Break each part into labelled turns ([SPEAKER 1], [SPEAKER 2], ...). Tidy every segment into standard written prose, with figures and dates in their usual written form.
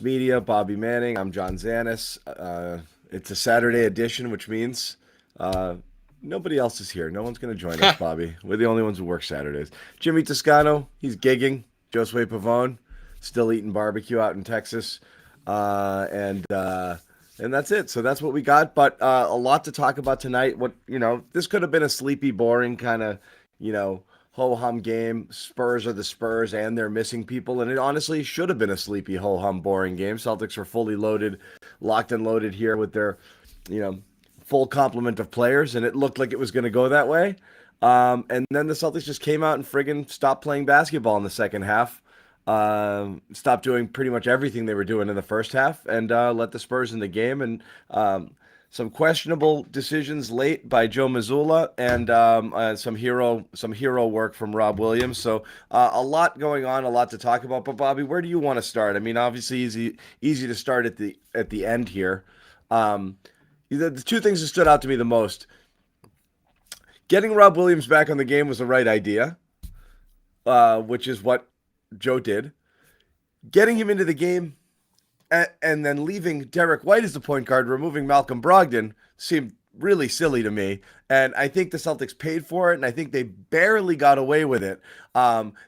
[SPEAKER 1] Media, Bobby Manning. I'm John Zannis. It's a Saturday edition, which means nobody else is here. No one's going to join us, Bobby. We're the only ones who work Saturdays. Jimmy Toscano, he's gigging. Josue Pavon, still eating barbecue out in Texas. And that's it. So that's what we got. But a lot to talk about tonight. This could have been a sleepy, boring kind of, you know, ho-hum game. Spurs are the Spurs and they're missing people. And it honestly should have been a sleepy, ho-hum, boring game. Celtics were fully loaded, locked and loaded here with their, you know, full complement of players. And it looked like it was going to go that way. And then the Celtics just came out and friggin' stopped playing basketball in the second half. Stopped doing pretty much everything they were doing in the first half and let the Spurs in the game. And some questionable decisions late by Joe Mazzulla and some hero work from Rob Williams. So a lot going on, a lot to talk about. But Bobby, where do you want to start? I mean, obviously easy to start at the end here. The two things that stood out to me the most: getting Rob Williams back on the game was the right idea, which is what Joe did. Getting him into the game and then leaving Derek White as the point guard, removing Malcolm Brogdon, seemed really silly to me. And I think the Celtics paid for it, and I think they barely got away with it,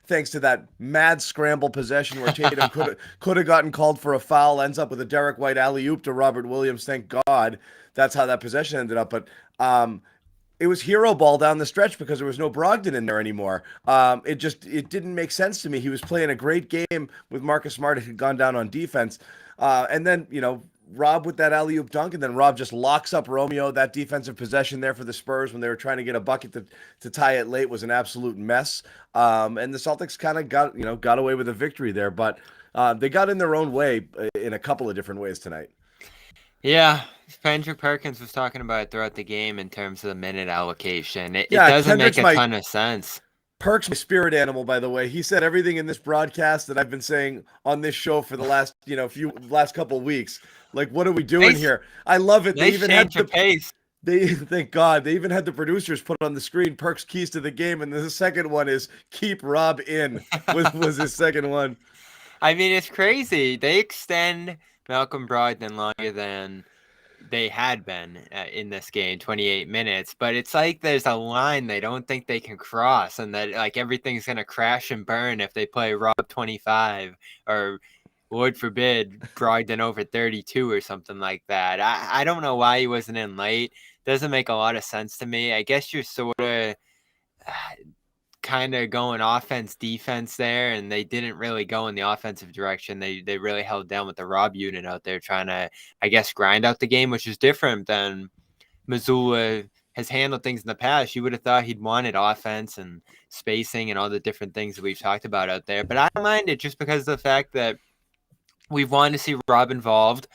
[SPEAKER 1] thanks to that mad scramble possession where Tatum could have gotten called for a foul, ends up with a Derek White alley-oop to Robert Williams. Thank God that's how that possession ended up. But it was hero ball down the stretch because there was no Brogdon in there anymore. It didn't make sense to me. He was playing a great game with Marcus Smart. It had gone down on defense. And then, Rob with that alley-oop dunk, and then Rob just locks up Romeo. That defensive possession there for the Spurs when they were trying to get a bucket to tie it late was an absolute mess. And the Celtics kind of got away with a victory there, but they got in their own way in a couple of different ways tonight.
[SPEAKER 2] Yeah, Andrew Perkins was talking about it throughout the game in terms of the minute allocation. It doesn't make a ton of sense.
[SPEAKER 1] Perk's my spirit animal, by the way. He said everything in this broadcast that I've been saying on this show for the last couple of weeks. Like, what are we doing here? I love it. They even had the pace. Thank God. They even had the producers put on the screen Perk's keys to the game, and the second one is keep Rob in. was his second one.
[SPEAKER 2] I mean, it's crazy. They extend Malcolm Brogdon longer than they had been in this game, 28 minutes. But it's like there's a line they don't think they can cross, and that like everything's going to crash and burn if they play Rob 25 or, Lord forbid, Brogdon over 32 or something like that. I don't know why he wasn't in late. Doesn't make a lot of sense to me. I guess you're sort of kind of going offense defense there, and they didn't really go in the offensive direction. They really held down with the Rob unit out there trying to, I guess, grind out the game, which is different than Mazzulla has handled things in the past. You would have thought he'd wanted offense and spacing and all the different things that we've talked about out there. But I don't mind it just because of the fact that we've wanted to see Rob involved.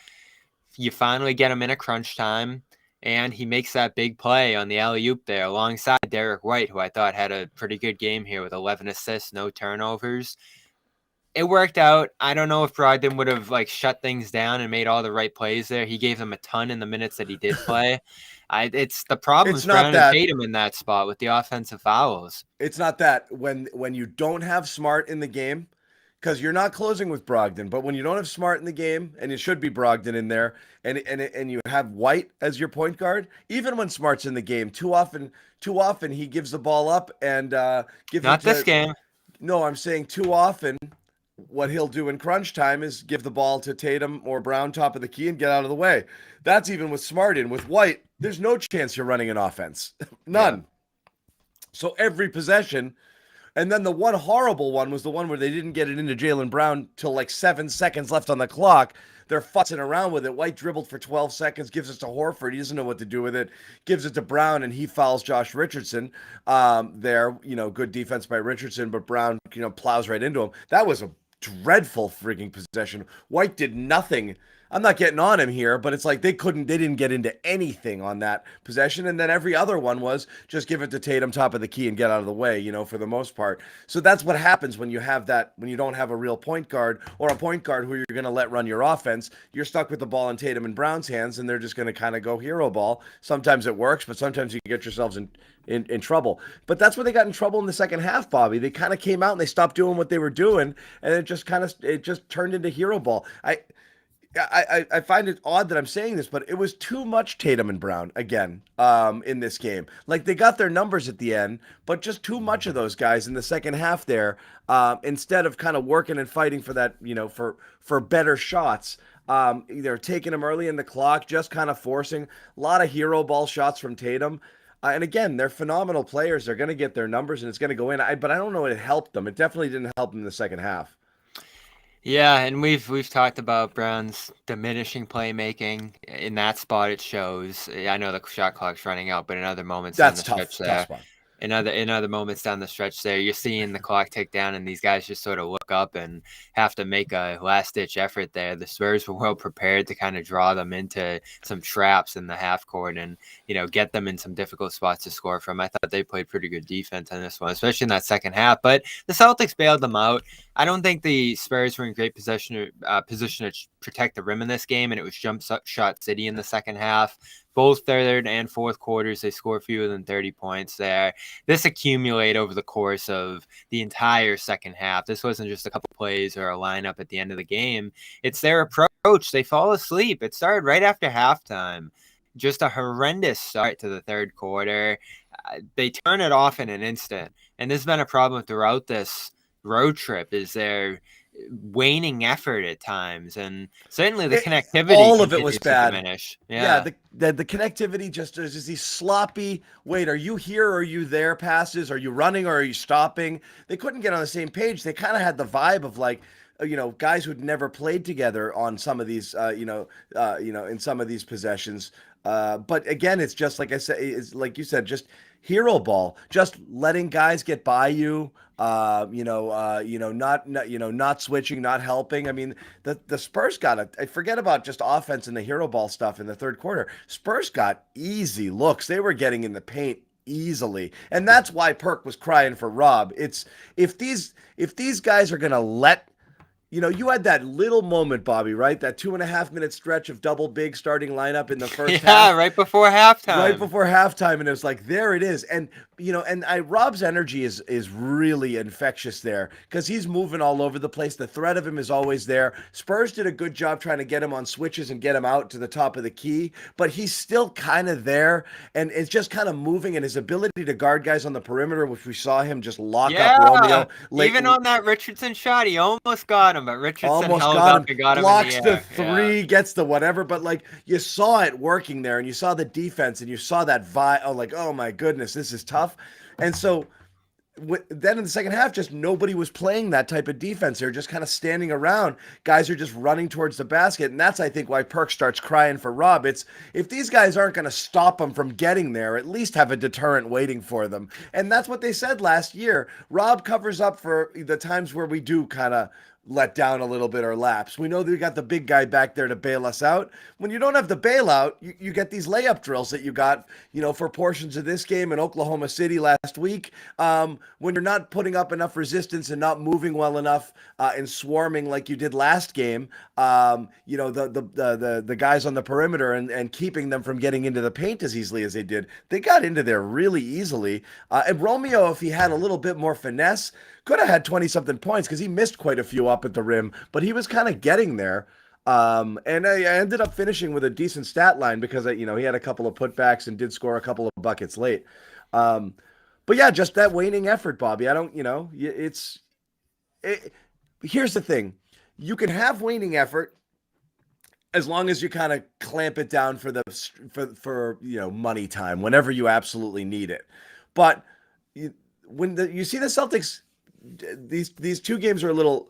[SPEAKER 2] You finally get him in a crunch time, and he makes that big play on the alley-oop there alongside Derek White, who I thought had a pretty good game here with 11 assists, no turnovers. It worked out. I don't know if Brogdon would have shut things down and made all the right plays there. He gave them a ton in the minutes that he did play. It's the problem is Brown and Tatum in that spot with the offensive fouls.
[SPEAKER 1] It's not that when you don't have Smart in the game, because you're not closing with Brogdon, but when you don't have Smart in the game, and it should be Brogdon in there, and you have White as your point guard, even when Smart's in the game, too often he gives the ball up and gives
[SPEAKER 2] not this game.
[SPEAKER 1] No, I'm saying too often. What he'll do in crunch time is give the ball to Tatum or Brown top of the key and get out of the way. That's even with Smart in. With White, there's no chance you're running an offense. None. Yeah. So every possession. And then the one horrible one was the one where they didn't get it into Jalen Brown till 7 seconds left on the clock. They're futzing around with it. White dribbled for 12 seconds, gives it to Horford. He doesn't know what to do with it. Gives it to Brown, and he fouls Josh Richardson there. Good defense by Richardson, but Brown, plows right into him. That was a dreadful freaking possession. White did nothing. I'm not getting on him here, but it's like they didn't get into anything on that possession. And then every other one was just give it to Tatum top of the key and get out of the way, for the most part. So that's what happens when you don't have a real point guard or a point guard who you're going to let run your offense. You're stuck with the ball in Tatum and Brown's hands, and they're just going to kind of go hero ball. Sometimes it works, but sometimes you get yourselves in in trouble. But that's when they got in trouble in the second half, Bobby. They kind of came out and they stopped doing what they were doing, and it just turned into hero ball. I find it odd that I'm saying this, but it was too much Tatum and Brown again in this game. Like they got their numbers at the end, but just too much of those guys in the second half there. Instead of kind of working and fighting for that, for better shots. They're taking them early in the clock, just kind of forcing a lot of hero ball shots from Tatum. And again, they're phenomenal players. They're going to get their numbers and it's going to go in. But I don't know it helped them. It definitely didn't help them in the second half.
[SPEAKER 2] Yeah, and we've talked about Brown's diminishing playmaking. In that spot, it shows. I know the shot clock's running out, but in other moments
[SPEAKER 1] That's
[SPEAKER 2] down the
[SPEAKER 1] tough.
[SPEAKER 2] stretch
[SPEAKER 1] Tough
[SPEAKER 2] there,
[SPEAKER 1] spot.
[SPEAKER 2] in other moments down the stretch there, you're seeing the clock tick down, and these guys just sort of look up and have to make a last ditch effort there. The Spurs were well prepared to kind of draw them into some traps in the half court and get them in some difficult spots to score from. I thought they played pretty good defense on this one, especially in that second half. But the Celtics bailed them out. I don't think the Spurs were in great position to protect the rim in this game, and it was jump shot city in the second half. Both third and fourth quarters, they score fewer than 30 points there. This accumulated over the course of the entire second half. This wasn't just a couple plays or a lineup at the end of the game. It's their approach. They fall asleep. It started right after halftime. Just a horrendous start to the third quarter. They turn it off in an instant. And this has been a problem throughout this road trip, is their waning effort at times, and certainly the connectivity
[SPEAKER 1] all of it was bad.
[SPEAKER 2] Diminish.
[SPEAKER 1] The connectivity just is these sloppy, wait, are you here or are you there passes? Are you running or are you stopping? They couldn't get on the same page. They kind of had the vibe of like, guys who'd never played together on some of these, in some of these possessions. But again, it's just like I said, it's like you said, just hero ball, just letting guys get by you. Not switching, not helping. I mean, the Spurs got it. I forget about just offense and the hero ball stuff in the third quarter. Spurs got easy looks. They were getting in the paint easily, and that's why Perk was crying for Rob. It's if these guys are gonna let. You had that little moment, Bobby, right? That 2.5 minute stretch of double big starting lineup in the first half.
[SPEAKER 2] Yeah, right before halftime.
[SPEAKER 1] Right before halftime, and it was like, there it is. And Rob's energy is really infectious there because he's moving all over the place. The threat of him is always there. Spurs did a good job trying to get him on switches and get him out to the top of the key, but he's still kind of there, and it's just kind of moving. And his ability to guard guys on the perimeter, which we saw him just lock up Romeo.
[SPEAKER 2] Even on that Richardson shot, he almost got him, but Richardson
[SPEAKER 1] almost
[SPEAKER 2] held
[SPEAKER 1] got
[SPEAKER 2] up
[SPEAKER 1] him.
[SPEAKER 2] and got him
[SPEAKER 1] Blocks
[SPEAKER 2] in the air.
[SPEAKER 1] three, gets the whatever, but like you saw it working there, and you saw the defense, and you saw that vibe. Oh, like, oh my goodness, this is tough. And so then in the second half, just nobody was playing that type of defense. They're just kind of standing around. Guys are just running towards the basket. And that's, I think, why Perk starts crying for Rob. It's if these guys aren't going to stop them from getting there, at least have a deterrent waiting for them. And that's what they said last year. Rob covers up for the times where we do kind of let down a little bit or lapse. We know that we got the big guy back there to bail us out. When you don't have the bailout, you get these layup drills that you got, for portions of this game in Oklahoma City last week. When you're not putting up enough resistance and not moving well enough and swarming like you did last game, the guys on the perimeter and keeping them from getting into the paint as easily as they did. They got into there really easily. And Romeo, if he had a little bit more finesse, could have had 20-something points because he missed quite a few up at the rim, but he was kind of getting there. And I ended up finishing with a decent stat line because, he had a couple of putbacks and did score a couple of buckets late. But yeah, just that waning effort, Bobby. I don't, here's the thing. You can have waning effort as long as you kind of clamp it down for money time, whenever you absolutely need it. But when you see the Celtics, these two games are a little.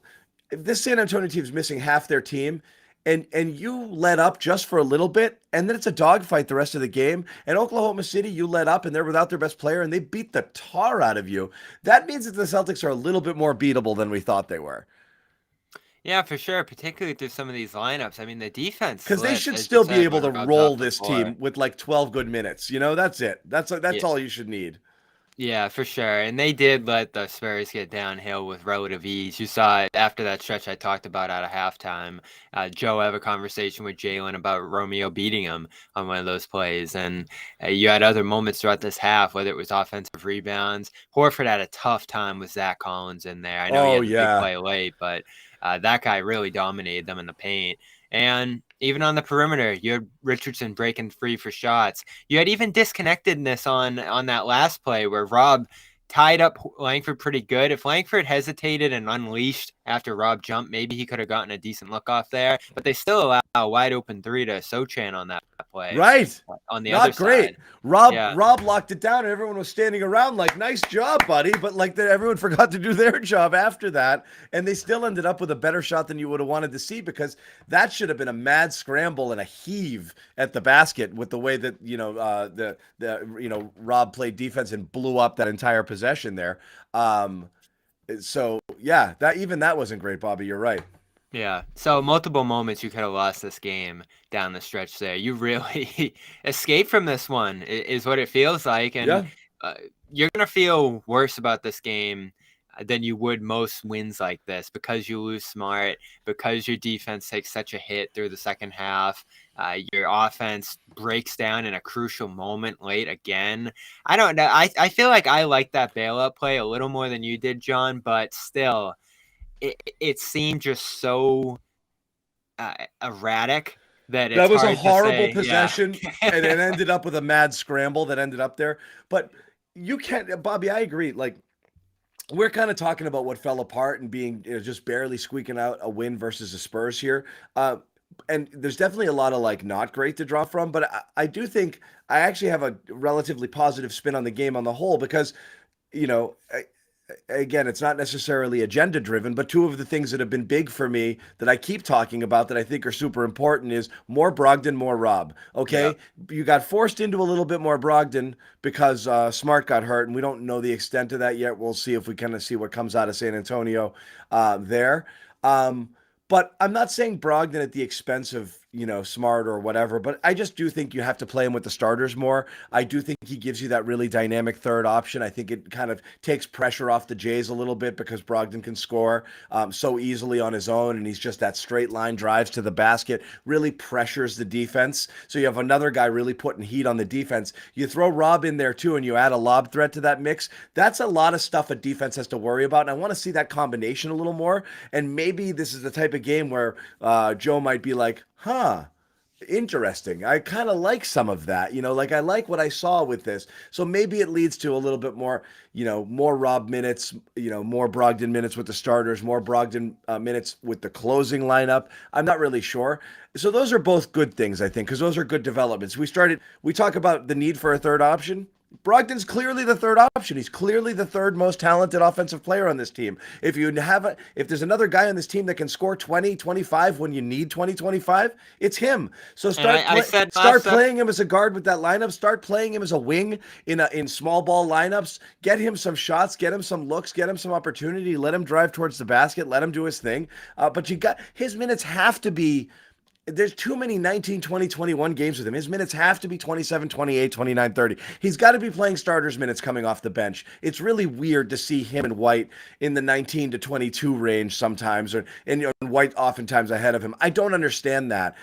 [SPEAKER 1] This San Antonio team's missing half their team, and you let up just for a little bit, and then it's a dogfight the rest of the game. And Oklahoma City, you let up, and they're without their best player, and they beat the tar out of you. That means that the Celtics are a little bit more beatable than we thought they were.
[SPEAKER 2] Yeah, for sure, particularly through some of these lineups. I mean, the defense,
[SPEAKER 1] because they should still be able to roll this team with like 12 good minutes. That's it. That's all you should need.
[SPEAKER 2] Yeah, for sure. And they did let the Spurs get downhill with relative ease. You saw it after that stretch I talked about out of halftime. Joe have a conversation with Jalen about Romeo beating him on one of those plays. And you had other moments throughout this half, whether it was offensive rebounds. Horford had a tough time with Zach Collins in there. I know he
[SPEAKER 1] Oh
[SPEAKER 2] had the big
[SPEAKER 1] yeah.
[SPEAKER 2] play late, but that guy really dominated them in the paint. And even on the perimeter, you had Richardson breaking free for shots. You had even disconnectedness on that last play where Rob tied up Langford pretty good. If Langford hesitated and unleashed after Rob jumped, maybe he could have gotten a decent look off there. But they still allow a wide open three to Sochan on that play
[SPEAKER 1] Right.
[SPEAKER 2] on the other
[SPEAKER 1] Not great.
[SPEAKER 2] side.
[SPEAKER 1] Rob
[SPEAKER 2] Yeah.
[SPEAKER 1] Rob locked it down and everyone was standing around like, nice job, buddy. But like everyone forgot to do their job after that. And they still ended up with a better shot than you would have wanted to see, because that should have been a mad scramble and a heave at the basket with the way that, Rob played defense and blew up that entire possession there. So yeah, that wasn't great, Bobby. You're right.
[SPEAKER 2] Yeah. So multiple moments you could have lost this game down the stretch there. You really escaped from this one is what it feels like. And
[SPEAKER 1] Yeah.
[SPEAKER 2] uh, you're going to feel worse about this game than you would most wins like this, because you lose smart, because your defense takes such a hit through the second half. Your offense breaks down in a crucial moment late again. I don't know. I feel like I like that bailout play a little more than you did, John, but still it seemed just so erratic that it's
[SPEAKER 1] That was a
[SPEAKER 2] hard to
[SPEAKER 1] horrible
[SPEAKER 2] say. Yeah.
[SPEAKER 1] possession, and it ended up with a mad scramble that ended up there. But you can't, Bobby. I agree. Like, we're kind of talking about what fell apart and being, just barely squeaking out a win versus the Spurs here. And there's definitely a lot of like not great to draw from, but I do think I actually have a relatively positive spin on the game on the whole, because you know, again, it's not necessarily agenda driven, but two of the things that have been big for me that I keep talking about that I think are super important is more Brogdon, more Rob.
[SPEAKER 2] Yep.
[SPEAKER 1] Okay. You got forced into a little bit more Brogdon because Smart got hurt, and we don't know the extent of that yet. We'll see if we kind of see what comes out of San Antonio there. Um, but I'm not saying Brogdon at the expense of, Smart or whatever, but I just do think you have to play him with the starters more. I do think he gives you that really dynamic third option. I think it kind of takes pressure off the Jays a little bit, because Brogdon can score so easily on his own, and he's just that straight line drives to the basket, really pressures the defense. So you have another guy really putting heat on the defense. You throw Rob in there too, and you add a lob threat to that mix. That's a lot of stuff a defense has to worry about, and I want to see that combination a little more. And maybe this is the type of game where Joe might be like, huh, interesting. I kind of like some of that, like I like what I saw with this. So maybe it leads to a little bit more, more Rob minutes, more Brogdon minutes with the starters, more Brogdon minutes with the closing lineup. I'm not really sure. So those are both good things, I think, because those are good developments. We talk about the need for a third option. Brogdon's clearly the third option. He's clearly the third most talented offensive player on this team. If there's another guy on this team that can score 20, 25 when you need 20, 25, it's him. So
[SPEAKER 2] And I said
[SPEAKER 1] start
[SPEAKER 2] last
[SPEAKER 1] playing him as a guard with that lineup. Start playing him as a wing in small ball lineups. Get him some shots, get him some looks, get him some opportunity, let him drive towards the basket, let him do his thing. But his minutes have to be, there's too many 19, 20, 21 games with him. His minutes have to be 27, 28, 29, 30. He's got to be playing starters minutes coming off the bench. It's really weird to see him and White in the 19 to 22 range sometimes, and White oftentimes ahead of him. I don't understand that.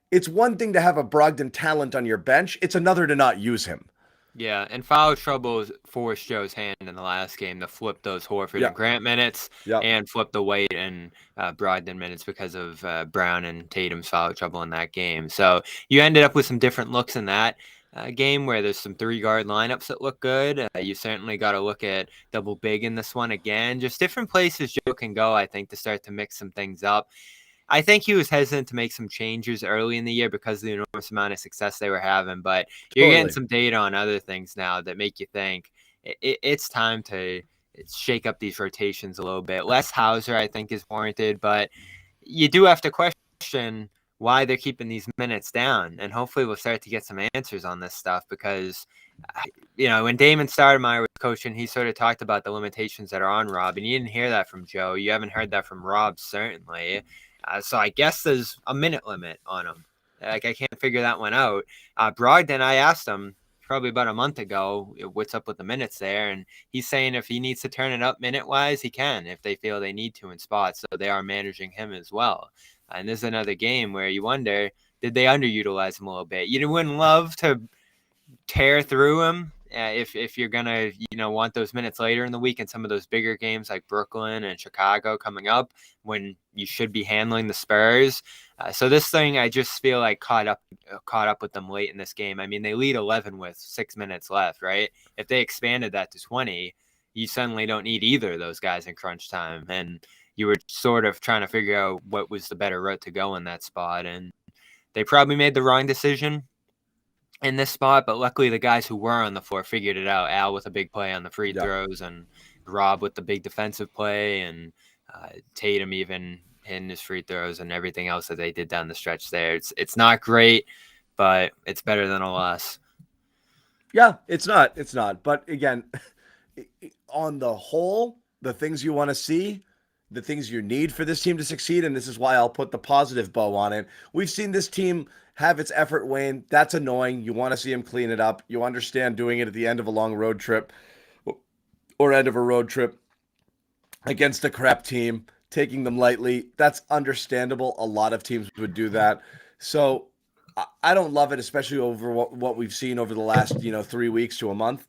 [SPEAKER 1] It's one thing to have a Brogdon talent on your bench. It's another to not use him.
[SPEAKER 2] Yeah, and foul trouble forced Joe's hand in the last game to flip those Horford
[SPEAKER 1] Yeah.
[SPEAKER 2] and Grant minutes
[SPEAKER 1] Yeah.
[SPEAKER 2] and flip the Wade and Brogdon minutes because of Brown and Tatum's foul trouble in that game. So you ended up with some different looks in that game where there's some three-guard lineups that look good. You certainly got to look at double big in this one again. Just different places Joe can go, I think, to start to mix some things up. I think he was hesitant to make some changes early in the year because of the enormous amount of success they were having. But you're getting
[SPEAKER 1] Totally.
[SPEAKER 2] some data on other things now that make you think it's time to shake up these rotations a little bit. Less Hauser, I think, is warranted, but you do have to question why they're keeping these minutes down. And hopefully we'll start to get some answers on this stuff because, when Damon Stoudemire was coaching, he sort of talked about the limitations that are on Rob, and you didn't hear that from Joe. You haven't heard that from Rob, certainly. So I guess there's a minute limit on him. Like, I can't figure that one out. Brogdon, I asked him probably about a month ago what's up with the minutes there, and he's saying if he needs to turn it up minute-wise, he can if they feel they need to in spots. So they are managing him as well. And this is another game where you wonder, did they underutilize him a little bit? You wouldn't love to tear through him if you're gonna want those minutes later in the week in some of those bigger games like Brooklyn and Chicago coming up when you should be handling the Spurs. So this thing I just feel like caught up with them late in this game. I mean, they lead 11 with 6 minutes left, right? If they expanded that to 20, you suddenly don't need either of those guys in crunch time, and you were sort of trying to figure out what was the better route to go in that spot, and they probably made the wrong decision in this spot, but luckily the guys who were on the floor figured it out. Al with a big play on the free throws, and Rob with the big defensive play, and Tatum even hitting his free throws and everything else that they did down the stretch there. It's not great, but it's better than a loss.
[SPEAKER 1] Yeah, it's not. But again, on the whole, the things you want to see, the things you need for this team to succeed, and this is why I'll put the positive bow on it. We've seen this team have its effort wane. That's annoying. You want to see them clean it up. You understand doing it at the end of a long road trip or end of a road trip against a crap team, taking them lightly. That's understandable. A lot of teams would do that. So I don't love it, especially over what we've seen over the last 3 weeks to a month.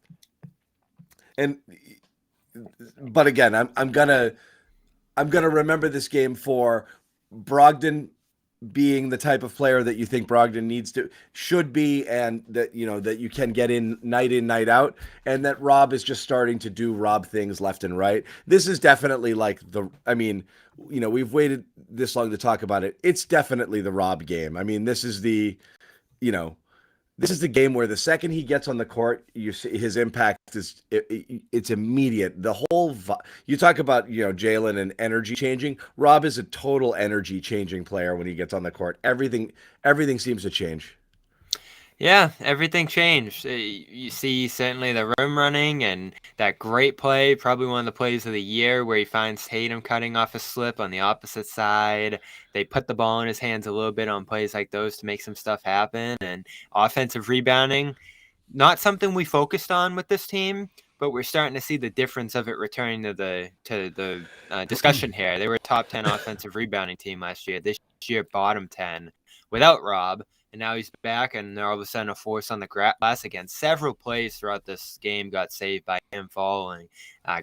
[SPEAKER 1] But again, I'm gonna remember this game for Brogdon being the type of player that you think Brogdon should be, and that that you can get in, night out, and that Rob is just starting to do Rob things left and right. This is definitely like we've waited this long to talk about it. It's definitely the Rob game. I mean, this is the game where the second he gets on the court, you see his impact it's immediate. The whole you talk about Jalen and energy changing. Rob is a total energy changing player when he gets on the court. Everything seems to change.
[SPEAKER 2] Yeah, everything changed. You see certainly the rim running and that great play, probably one of the plays of the year where he finds Tatum cutting off a slip on the opposite side. They put the ball in his hands a little bit on plays like those to make some stuff happen. And offensive rebounding, not something we focused on with this team, but we're starting to see the difference of it returning to the discussion here. They were a top 10 offensive rebounding team last year. This year, bottom 10 without Rob. And now he's back, and they're all of a sudden a force on the glass again. Several plays throughout this game got saved by him falling.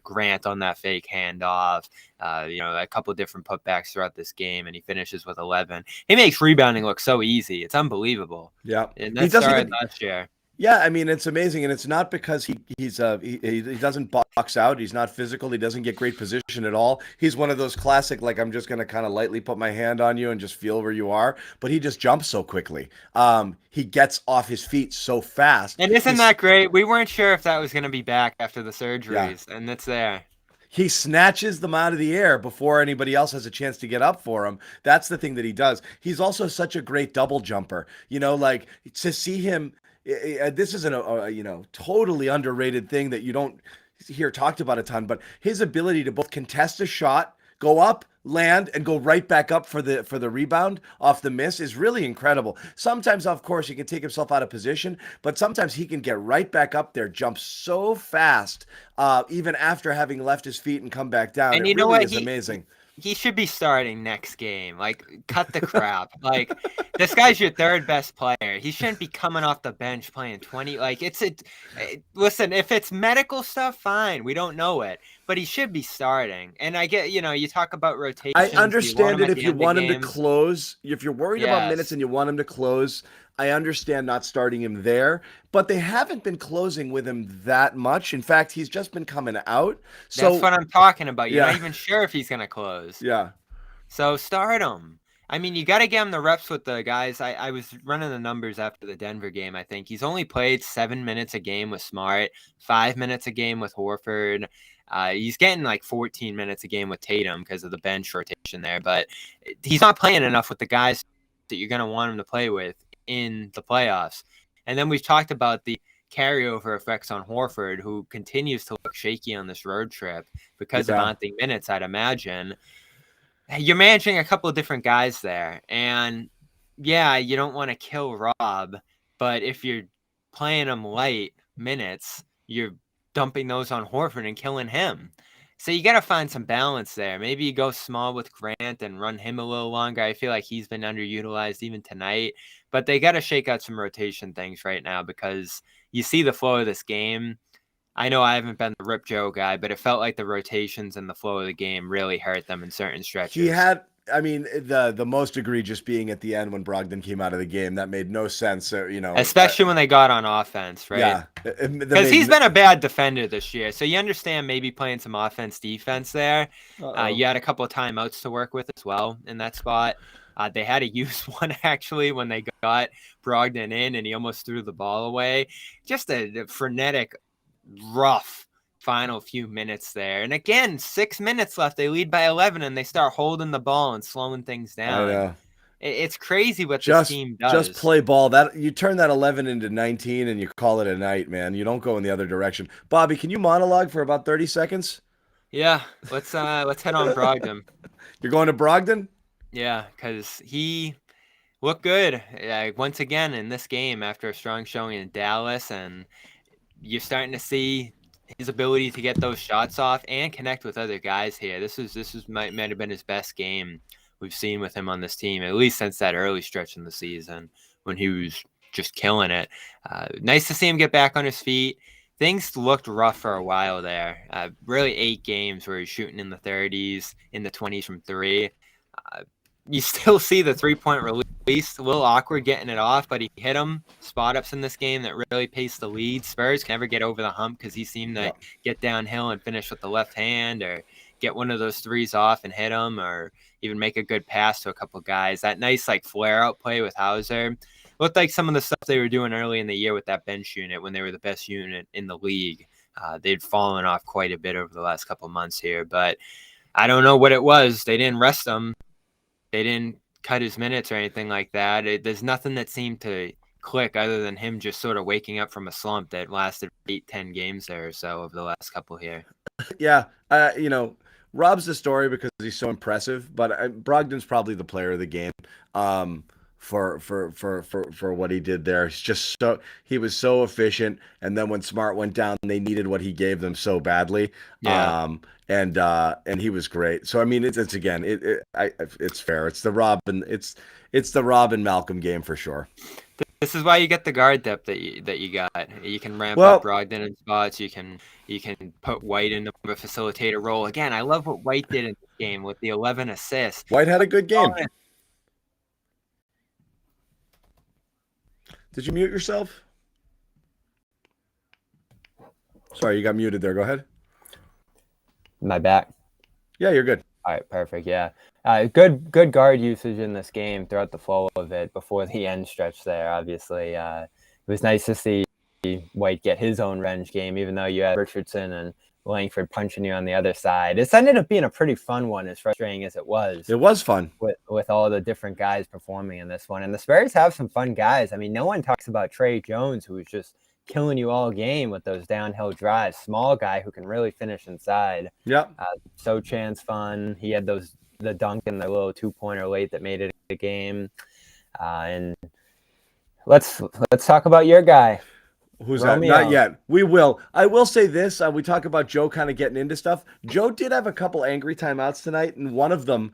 [SPEAKER 2] Grant on that fake handoff. A couple of different putbacks throughout this game, and he finishes with 11. He makes rebounding look so easy. It's unbelievable.
[SPEAKER 1] Yeah,
[SPEAKER 2] and that started last year.
[SPEAKER 1] Yeah, I mean, it's amazing, and it's not because he doesn't box out. He's not physical. He doesn't get great position at all. He's one of those classic, like, I'm just going to kind of lightly put my hand on you and just feel where you are. But he just jumps so quickly. He gets off his feet so fast.
[SPEAKER 2] And isn't that great? We weren't sure if that was going to be back after the surgeries, and it's there.
[SPEAKER 1] He snatches them out of the air before anybody else has a chance to get up for him. That's the thing that he does. He's also such a great double jumper. Like, to see him. This isn't a totally underrated thing that you don't hear talked about a ton, but his ability to both contest a shot, go up, land, and go right back up for the rebound off the miss is really incredible. Sometimes, of course, he can take himself out of position, but sometimes he can get right back up there, jump so fast, even after having left his feet and come back down.
[SPEAKER 2] And
[SPEAKER 1] it really is amazing.
[SPEAKER 2] He should be starting next game. Like, cut the crap. Like, this guy's your third best player. He shouldn't be coming off the bench playing 20. Like, listen, if it's medical stuff, fine. We don't know it. But he should be starting. And I get, you talk about rotation.
[SPEAKER 1] I understand it if you want him to close. If you're worried about minutes and you want him to close, I understand not starting him there, but they haven't been closing with him that much. In fact, he's just been coming out. So
[SPEAKER 2] that's what I'm talking about. You're not even sure if he's going to close.
[SPEAKER 1] Yeah.
[SPEAKER 2] So start him. I mean, you got to get him the reps with the guys. I was running the numbers after the Denver game. I think he's only played 7 minutes a game with Smart, 5 minutes a game with Horford. He's getting like 14 minutes a game with Tatum because of the bench rotation there, but he's not playing enough with the guys that you're going to want him to play with in the playoffs. And then we've talked about the carryover effects on Horford, who continues to look shaky on this road trip because of mounting minutes, I'd imagine. You're managing a couple of different guys there. And yeah, you don't want to kill Rob, but if you're playing him light minutes, you're dumping those on Horford and killing him. So you got to find some balance there. Maybe you go small with Grant and run him a little longer. I feel like he's been underutilized even tonight. But they got to shake out some rotation things right now because you see the flow of this game. I know I haven't been the Rip Joe guy, but it felt like the rotations and the flow of the game really hurt them in certain stretches.
[SPEAKER 1] He had, I mean, the most egregious being at the end when Brogdon came out of the game. That made no sense.
[SPEAKER 2] Especially when they got on offense, right?
[SPEAKER 1] Yeah.
[SPEAKER 2] Because he's been a bad defender this year. So you understand maybe playing some offense, defense there. You had a couple of timeouts to work with as well in that spot. They had to use one actually when they got Brogdon in and he almost threw the ball away. Just a frenetic, rough final few minutes there. And again, 6 minutes left. They lead by 11 and they start holding the ball and slowing things down.
[SPEAKER 1] I know.
[SPEAKER 2] It's crazy what this team does.
[SPEAKER 1] Just play ball. That you turn that 11 into 19 and you call it a night, man. You don't go in the other direction. Bobby, can you monologue for about 30 seconds?
[SPEAKER 2] Yeah, let's head on Brogdon.
[SPEAKER 1] You're going to Brogdon?
[SPEAKER 2] Yeah, because he looked good once again in this game after a strong showing in Dallas, and you're starting to see his ability to get those shots off and connect with other guys here. This might have been his best game we've seen with him on this team, at least since that early stretch in the season when he was just killing it. Nice to see him get back on his feet. Things looked rough for a while there. Really 8 games where he's shooting in the 30s, in the 20s from 3. You still see the 3-point release, a little awkward getting it off, but he hit them spot ups in this game that really paced the lead. Spurs can never get over the hump because he seemed to get downhill and finish with the left hand or get one of those threes off and hit them or even make a good pass to a couple guys. That nice flare out play with Hauser looked like some of the stuff they were doing early in the year with that bench unit when they were the best unit in the league. They'd fallen off quite a bit over the last couple months here, but I don't know what it was. They didn't rest him. They didn't cut his minutes or anything like that. There's nothing that seemed to click other than him just sort of waking up from a slump that lasted 8-10 games there or so over the last couple here.
[SPEAKER 1] Yeah. Rob's the story because he's so impressive, but Brogdon's probably the player of the game. For what he did there. He was so efficient. And then when Smart went down, they needed what he gave them so badly.
[SPEAKER 2] Yeah.
[SPEAKER 1] And he was great. So I mean, it's fair. It's the Rob and Malcolm game for sure.
[SPEAKER 2] This is why you get the guard depth that you got. You can ramp up Brogdon in spots. You can put White in a facilitator role. Again, I love what White did in this game with the 11 assists.
[SPEAKER 1] White had a good game. Did you mute yourself? Sorry, you got muted there. Go ahead.
[SPEAKER 3] Am I back? Yeah,
[SPEAKER 1] you're good.
[SPEAKER 3] All right, perfect. Yeah. Good guard usage in this game throughout the flow of it before the end stretch there, obviously. It was nice to see White get his own revenge game, even though you had Richardson and Langford punching you on the other side. It's ended up being a pretty fun one, as frustrating as it was.
[SPEAKER 1] It was fun.
[SPEAKER 3] With all the different guys performing in this one. And the Spurs have some fun guys. I mean, no one talks about Trey Jones, who was just killing you all game with those downhill drives. Small guy who can really finish inside.
[SPEAKER 1] Yep.
[SPEAKER 3] Sochan's fun. He had the dunk and the little 2-pointer late that made it a game. And let's talk about your guy.
[SPEAKER 1] Who's Romeo. That? Not yet. We will. I will say this. We talk about Joe kind of getting into stuff. Joe did have a couple angry timeouts tonight, and one of them,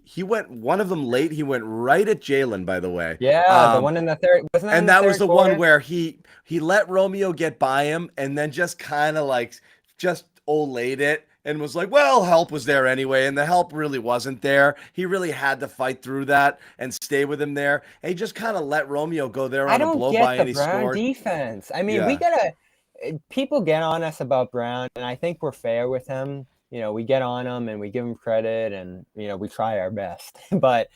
[SPEAKER 1] he went one of them late. He went right at Jalen, by the way.
[SPEAKER 3] Yeah, the one in the third. Wasn't that?
[SPEAKER 1] And that was the one where he let Romeo get by him, and then just kind of just olayed it. And was like, well, help was there anyway. And the help really wasn't there. He really had to fight through that and stay with him there. And he just kind of let Romeo go there on a blow by and he scored. I don't get the Brown
[SPEAKER 3] defense. I mean, people get on us about Brown, and I think we're fair with him. We get on him and we give him credit and, we try our best. But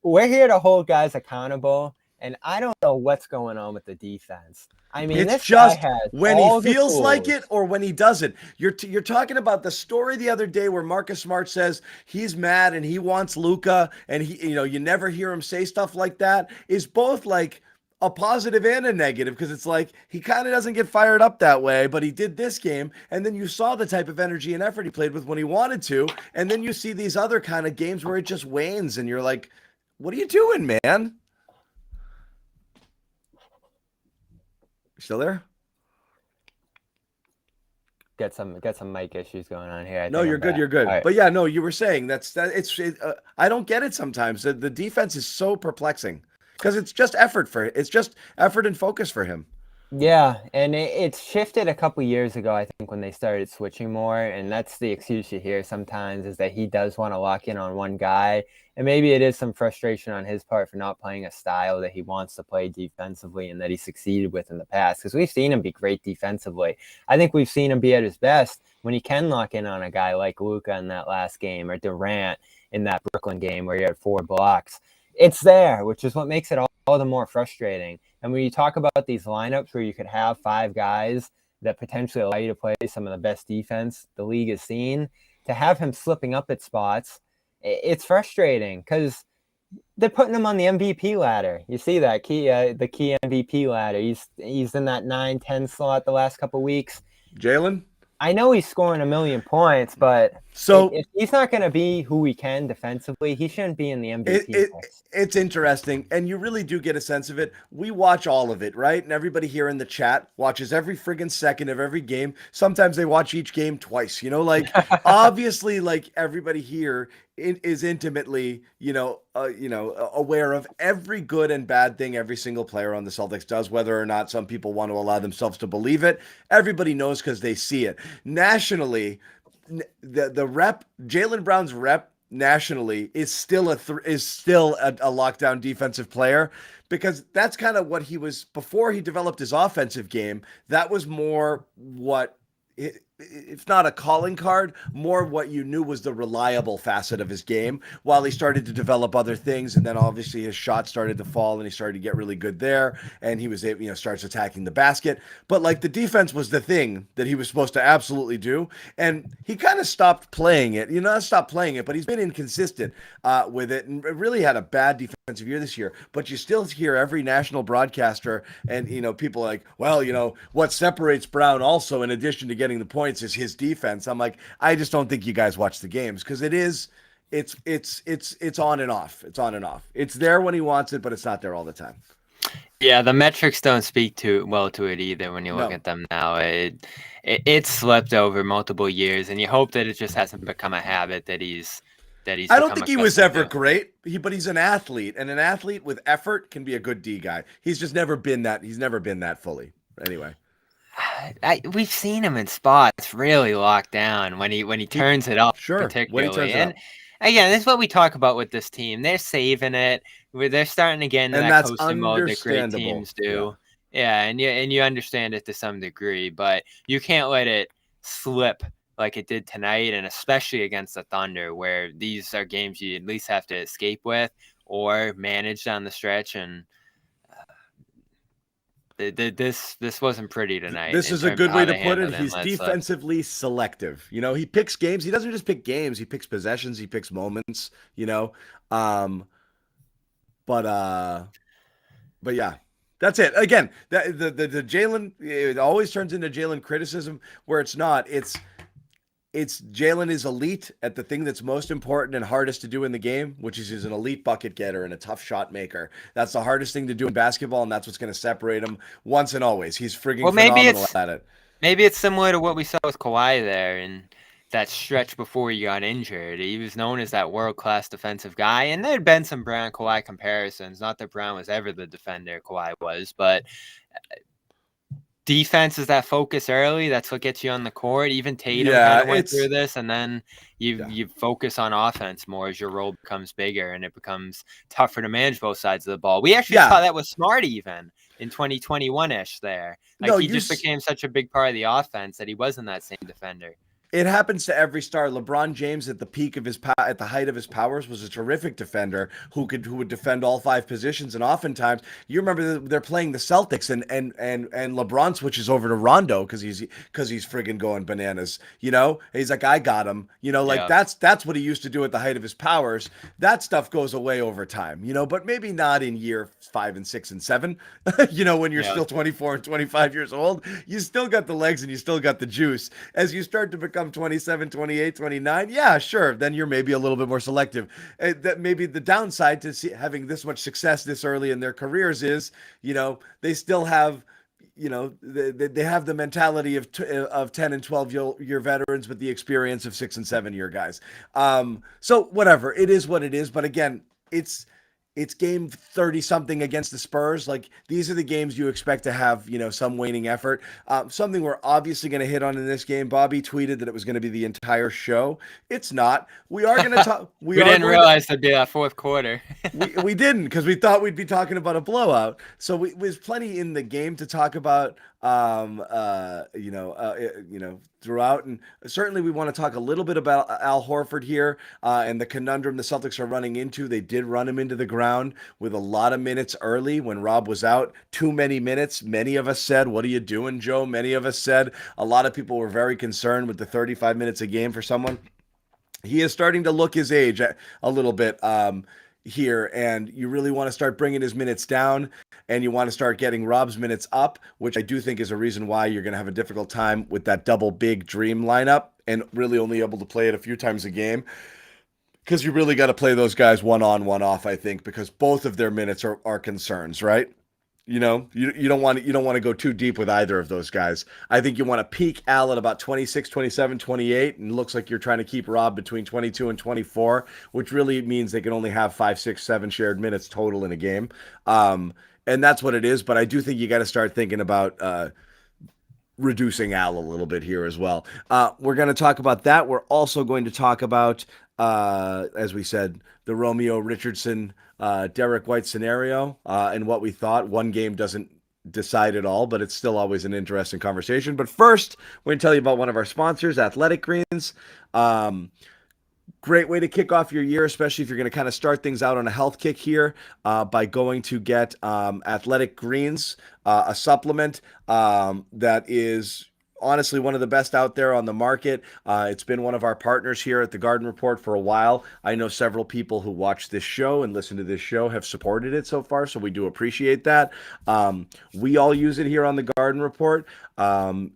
[SPEAKER 3] we're here to hold guys accountable. And I don't know what's going on with the defense. I mean,
[SPEAKER 1] it's just when he feels like it or when he doesn't. You're talking about the story the other day where Marcus Smart says he's mad and he wants Luka, and you never hear him say stuff like that. Is both like a positive and a negative, because it's like he kind of doesn't get fired up that way, but he did this game, and then you saw the type of energy and effort he played with when he wanted to, and then you see these other kind of games where it just wanes, and you're like, what are you doing, man? Still there?
[SPEAKER 3] Get some mic issues going on here.
[SPEAKER 1] No, you're good. You're good.
[SPEAKER 3] All right.
[SPEAKER 1] But yeah, no, you were saying I don't get it sometimes. The defense is so perplexing because it's just effort and focus for him.
[SPEAKER 3] Yeah, and it's shifted a couple years ago, I think, when they started switching more, and that's the excuse you hear sometimes is that he does want to lock in on one guy, and maybe it is some frustration on his part for not playing a style that he wants to play defensively and that he succeeded with in the past, because we've seen him be great defensively. I think we've seen him be at his best when he can lock in on a guy like Luka in that last game or Durant in that Brooklyn game where he had 4 blocks. It's there, which is what makes it all the more frustrating. And when you talk about these lineups where you could have 5 guys that potentially allow you to play some of the best defense the league has seen, to have him slipping up at spots, it's frustrating because they're putting him on the MVP ladder. You see that the key MVP ladder. He's in that 9-10 slot the last couple of weeks.
[SPEAKER 1] Jalen?
[SPEAKER 3] I know he's scoring 1 million points, but if he's not going to be who he can defensively, he shouldn't be in the MVP.
[SPEAKER 1] It's interesting, and you really do get a sense of it. We watch all of it, right? And everybody here in the chat watches every friggin' second of every game. Sometimes they watch each game twice, like obviously, like everybody here is intimately, aware of every good and bad thing every single player on the Celtics does, whether or not some people want to allow themselves to believe it. Everybody knows because they see it. Nationally, the rep, Jaylen Brown's rep nationally is still a lockdown defensive player, because that's kind of what he was before he developed his offensive game. That was more what, if not a calling card, more what you knew was the reliable facet of his game, while he started to develop other things. And then obviously his shot started to fall and he started to get really good there. And he was, starts attacking the basket. But like the defense was the thing that he was supposed to absolutely do. And he kind of stopped playing it, not stopped playing it, but he's been inconsistent with it and really had a bad defensive year this year. But you still hear every national broadcaster and, people like, well, what separates Brown also, in addition to getting the points, is his defense. I'm like, I just don't think you guys watch the games, because it's on and off. It's on and off. It's there when he wants it, but it's not there all the time.
[SPEAKER 2] Yeah, the metrics don't speak to it either when you look at them now. It's slipped over multiple years, and you hope that it just hasn't become a habit that he's
[SPEAKER 1] I don't think he was ever great, but he's an athlete, and an athlete with effort can be a good D guy. He's just never been that. He's never been that fully. Anyway.
[SPEAKER 2] We've seen him in spots really locked down when he turns it up, particularly. And again, this is what we talk about with this team. They're saving it. They're starting to get into that coasting mode that great teams do. Yeah, and you understand it to some degree, but you can't let it slip like it did tonight, and especially against the Thunder, where these are games you at least have to escape with or manage down the stretch. And this wasn't pretty tonight.
[SPEAKER 1] This is a good way to put it. He's defensively selective. He picks games. He doesn't just pick games. He picks possessions. He picks moments. But yeah, that's it. Again, the Jalen, it always turns into Jalen criticism where it's not. It's Jalen is elite at the thing that's most important and hardest to do in the game, which is he's an elite bucket getter and a tough shot maker. That's the hardest thing to do in basketball, and that's what's going to separate him once and always. He's frigging phenomenal at it.
[SPEAKER 2] Maybe it's similar to what we saw with Kawhi there in that stretch before he got injured. He was known as that world-class defensive guy, and there had been some Brown-Kawhi comparisons. Not that Brown was ever the defender Kawhi was, but defense is that focus early. That's what gets you on the court. Even Tatum kind of went through this, and then you focus on offense more as your role becomes bigger and it becomes tougher to manage both sides of the ball. We actually saw that with Smart even in 2021-ish there. He just became such a big part of the offense that he wasn't that same defender.
[SPEAKER 1] It happens to every star. LeBron James at the peak of at the height of his powers was a terrific defender who would defend all 5 positions. And oftentimes, you remember they're playing the Celtics and LeBron switches over to Rondo because he's friggin' going bananas. He's like, I got him. That's what he used to do at the height of his powers. That stuff goes away over time. But maybe not in year 5 and 6 and 7. When you're still 24 and 25 years old, you still got the legs and you still got the juice. As you start to become 27, 28, 29, yeah, sure, then you're maybe a little bit more selective. That maybe the downside to having this much success this early in their careers is, they still have, they have the mentality of 10 and 12-year veterans with the experience of 6 and 7-year guys. So whatever, it is what it is. But again, it's game 30 something against the Spurs. Like, these are the games you expect to have, some waning effort. Something we're obviously going to hit on in this game. Bobby tweeted that it was going to be the entire show. It's not. We are going to talk.
[SPEAKER 2] We didn't realize it'd be that fourth quarter.
[SPEAKER 1] we didn't, because we thought we'd be talking about a blowout. So there's plenty in the game to talk about, throughout. And certainly we want to talk a little bit about Al Horford here, and the conundrum the Celtics are running into. They did run him into the ground with a lot of minutes early when Rob was out. Too many minutes. Many of us said, "What are you doing, Joe?" Many of us said. A lot of people were very concerned with the 35 minutes a game for someone. He is starting to look his age a little bit here, and you really want to start bringing his minutes down, and you want to start getting Rob's minutes up, which I do think is a reason why you're going to have a difficult time with that double big dream lineup and really only able to play it a few times a game, because you really got to play those guys one on, one off, I think, because both of their minutes are concerns, right? You don't want to go too deep with either of those guys. I think you want to peak Al at about 26, 27, 28, and it looks like you're trying to keep Rob between 22 and 24, which really means they can only have 5, 6, 7 shared minutes total in a game. And that's what it is. But I do think you got to start thinking about reducing Al a little bit here as well. We're going to talk about that. We're also going to talk about, as we said, the Romeo Richardson, Derek White scenario, and what we thought. One game doesn't decide it all, but it's still always an interesting conversation. But first, we're going to tell you about one of our sponsors, Athletic Greens. Great way to kick off your year, especially if you're going to kind of start things out on a health kick here, by going to get Athletic Greens, a supplement that is honestly one of the best out there on the market. It's been one of our partners here at the Garden Report for a while. I know several people who watch this show and listen to this show have supported it so far, so we do appreciate that. We all use it here on the Garden Report.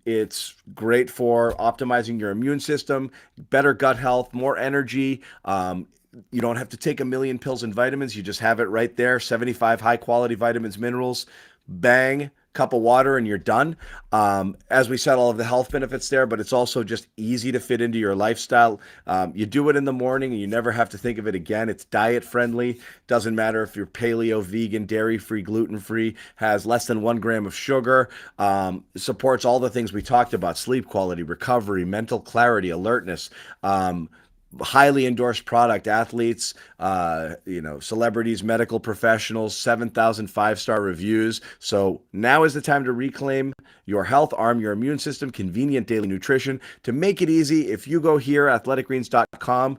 [SPEAKER 1] It's great for optimizing your immune system, better gut health, more energy. You don't have to take a million pills and vitamins. You just have it right there. 75 high quality vitamins, minerals, bang, cup of water, and you're done. As we said, all of the health benefits there, but it's also just easy to fit into your lifestyle. You do it in the morning and you never have to think of it again. It's diet friendly. Doesn't matter if you're paleo, vegan, dairy free, gluten free, has less than 1 gram of sugar, supports all the things we talked about: sleep quality, recovery, mental clarity, alertness. Highly endorsed product. Athletes, celebrities, medical professionals, 7,000 5-star reviews. So now is the time to reclaim your health, arm your immune system, convenient daily nutrition. To make it easy, if you go here, athleticgreens.com,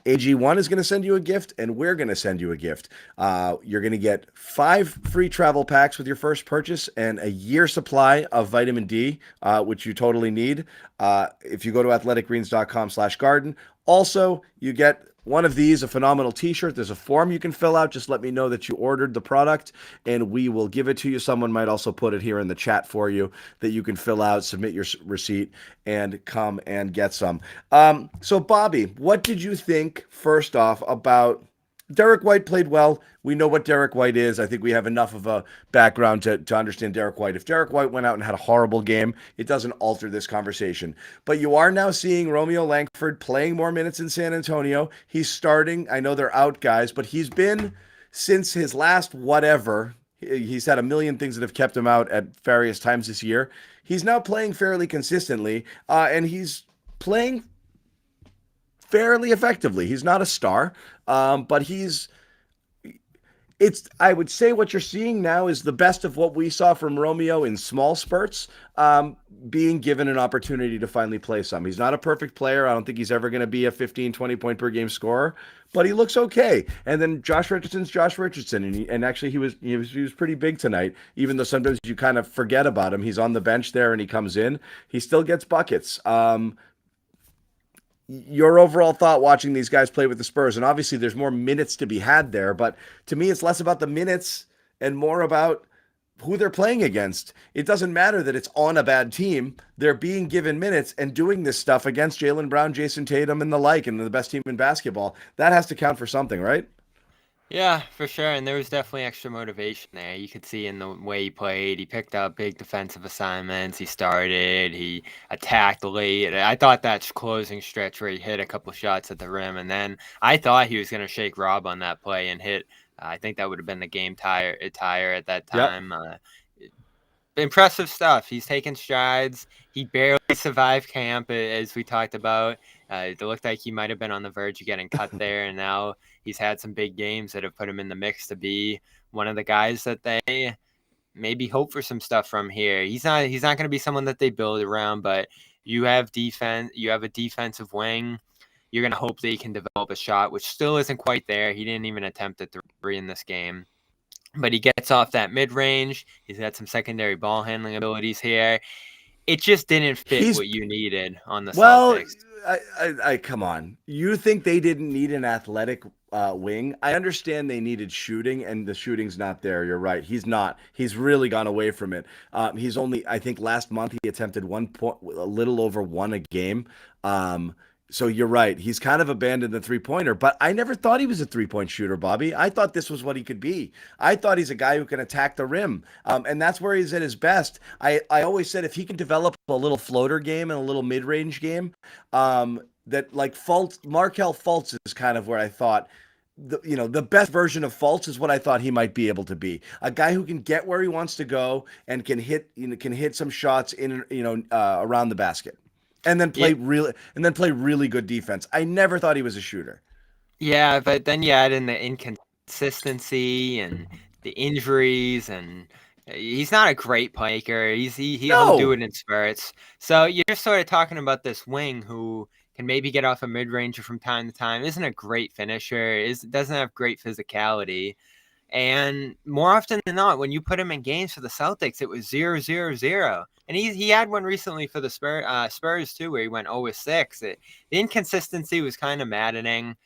[SPEAKER 1] AG1 is going to send you a gift, and we're going to send you a gift. You're going to get 5 free travel packs with your first purchase and a year supply of vitamin D, which you totally need. If you go to athleticgreens.com/garden. Also, you get one of these, a phenomenal t-shirt. There's a form you can fill out. Just let me know that you ordered the product and we will give it to you. Someone might also put it here in the chat for you that you can fill out, submit your receipt, and come and get some. So Bobby, what did you think first off about Derek White? Played well. We know what Derek White is. I think we have enough of a background to understand Derek White. If Derek White went out and had a horrible game, it doesn't alter this conversation. But you are now seeing Romeo Langford playing more minutes in San Antonio. He's starting. I know they're out guys, but he's been, since his last whatever, he's had a million things that have kept him out at various times this year. He's now playing fairly consistently, and he's playing fairly effectively. He's not a star, but I would say what you're seeing now is the best of what we saw from Romeo in small spurts, being given an opportunity to finally play some. He's not a perfect player. I don't think he's ever going to be a 15, 20 point per game scorer, but he looks okay. And then Josh Richardson's Josh Richardson. And actually he was pretty big tonight, even though sometimes you kind of forget about him. He's on the bench there and he comes in, he still gets buckets. Your overall thought watching these guys play with the Spurs, and obviously there's more minutes to be had there, but to me it's less about the minutes and more about who they're playing against. It doesn't matter that it's on a bad team. They're being given minutes and doing this stuff against Jalen Brown, Jason Tatum, and the like, and the best team in basketball. That has to count for something, right?
[SPEAKER 2] Yeah, for sure. And there was definitely extra motivation there. You could see in the way he played. He picked up big defensive assignments. He started. He attacked late. I thought that closing stretch where he hit a couple shots at the rim, and then I thought he was going to shake Rob on that play and hit. I think that would have been the game tire at that
[SPEAKER 1] Yep.
[SPEAKER 2] time. Impressive stuff. He's taken strides. He barely survived camp, as we talked about. It looked like he might have been on the verge of getting cut there, and now he's had some big games that have put him in the mix to be one of the guys that they maybe hope for some stuff from here. He's not going to be someone that they build around, but you have defense. You have a defensive wing. You're going to hope that he can develop a shot, which still isn't quite there. He didn't even attempt a three in this game. But he gets off that mid-range. He's got some secondary ball handling abilities here. It just didn't fit what you needed on the Celtics.
[SPEAKER 1] I come on. You think they didn't need an athletic wing? I understand they needed shooting, and the shooting's not there. You're right. He's not. He's really gone away from it. He's only, I think, last month he attempted 1 point, a little over one a game. So you're right. He's kind of abandoned the three-pointer, but I never thought he was a three-point shooter, Bobby. I thought this was what he could be. I thought he's a guy who can attack the rim, and that's where he's at his best. I always said if he can develop a little floater game and a little mid-range game, that like Markelle Fultz is kind of where I thought the best version of Fultz is what I thought he might be able to be. A guy who can get where he wants to go and can hit some shots in around the basket. And then play really good defense. I never thought he was a shooter.
[SPEAKER 2] Yeah, but then you add in the inconsistency and the injuries, and he's not a great playmaker. He'll do it in spurts. So you're sort of talking about this wing who can maybe get off a mid-ranger from time to time, isn't a great finisher, doesn't have great physicality. And more often than not, when you put him in games for the Celtics, it was 0-0-0. And he had one recently for the Spurs too, where he went 0-6. The inconsistency was kind of maddening.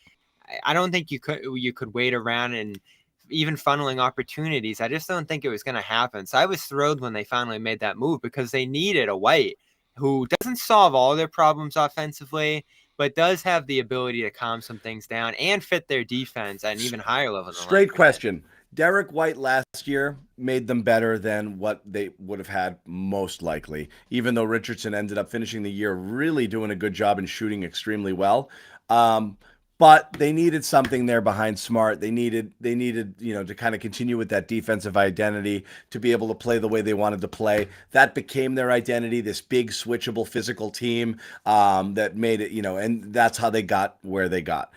[SPEAKER 2] I don't think you could wait around and even funneling opportunities. I just don't think it was going to happen. So I was thrilled when they finally made that move because they needed a White who doesn't solve all their problems offensively, but does have the ability to calm some things down and fit their defense at an even higher level.
[SPEAKER 1] Straight question. Derek White last year made them better than what they would have had most likely, even though Richardson ended up finishing the year really doing a good job and shooting extremely well. But they needed something there behind Smart. They needed, to kind of continue with that defensive identity, to be able to play the way they wanted to play. That became their identity, this big switchable physical team that made it, and that's how they got where they got.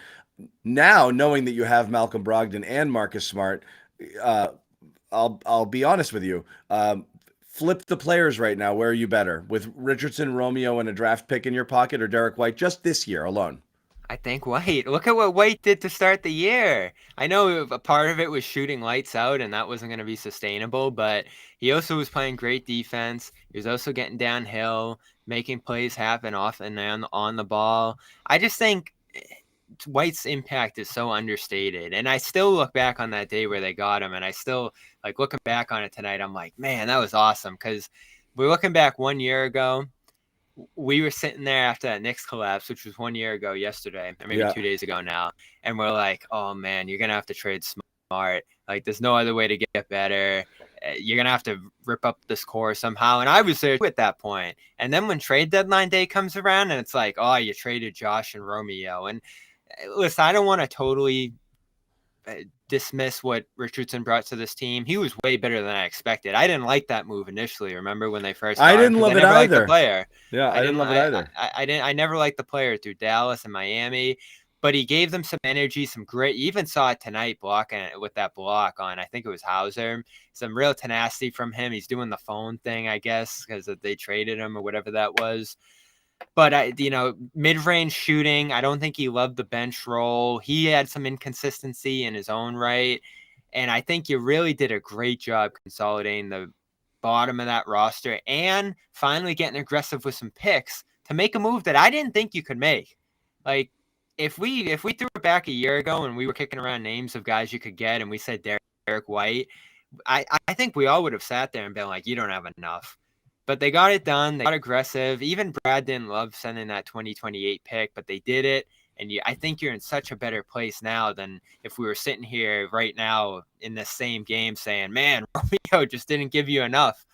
[SPEAKER 1] Now, knowing that you have Malcolm Brogdon and Marcus Smart, I'll be honest with you. Flip the players right now. Where are you better? With Richardson, Romeo, and a draft pick in your pocket, or Derek White just this year alone?
[SPEAKER 2] I think White. Look at what White did to start the year. I know a part of it was shooting lights out, and that wasn't going to be sustainable, but he also was playing great defense. He was also getting downhill, making plays happen off and on the ball. I just think White's impact is so understated. And I still look back on that day where they got him, and I still, like, looking back on it tonight, I'm like, man, that was awesome. Because we're looking back 1 year ago. We were sitting there after that Knicks collapse, which was 1 year ago yesterday, or maybe 2 days ago now. And we're like, oh, man, you're going to have to trade Smart. Like, there's no other way to get better. You're going to have to rip up this core somehow. And I was there at that point. And then when trade deadline day comes around and it's like, oh, you traded Josh and Romeo. And listen, I don't want to totally dismiss what Richardson brought to this team. He was way better than I expected. I didn't like that move initially. Remember when they first?
[SPEAKER 1] I didn't love it either.
[SPEAKER 2] The player.
[SPEAKER 1] Yeah, I didn't love it either.
[SPEAKER 2] I never liked the player through Dallas and Miami, but he gave them some energy, some grit. You even saw it tonight blocking with that block on. I think it was Hauser. Some real tenacity from him. He's doing the phone thing, I guess, because they traded him or whatever that was. But, mid-range shooting, I don't think he loved the bench role. He had some inconsistency in his own right. And I think you really did a great job consolidating the bottom of that roster and finally getting aggressive with some picks to make a move that I didn't think you could make. Like, if we threw it back a year ago and we were kicking around names of guys you could get and we said Derek White, I think we all would have sat there and been like, you don't have enough. But they got it done. They got aggressive. Even Brad didn't love sending that 2028 pick, but they did it. I think you're in such a better place now than if we were sitting here right now in the same game saying, man, Romeo just didn't give you enough.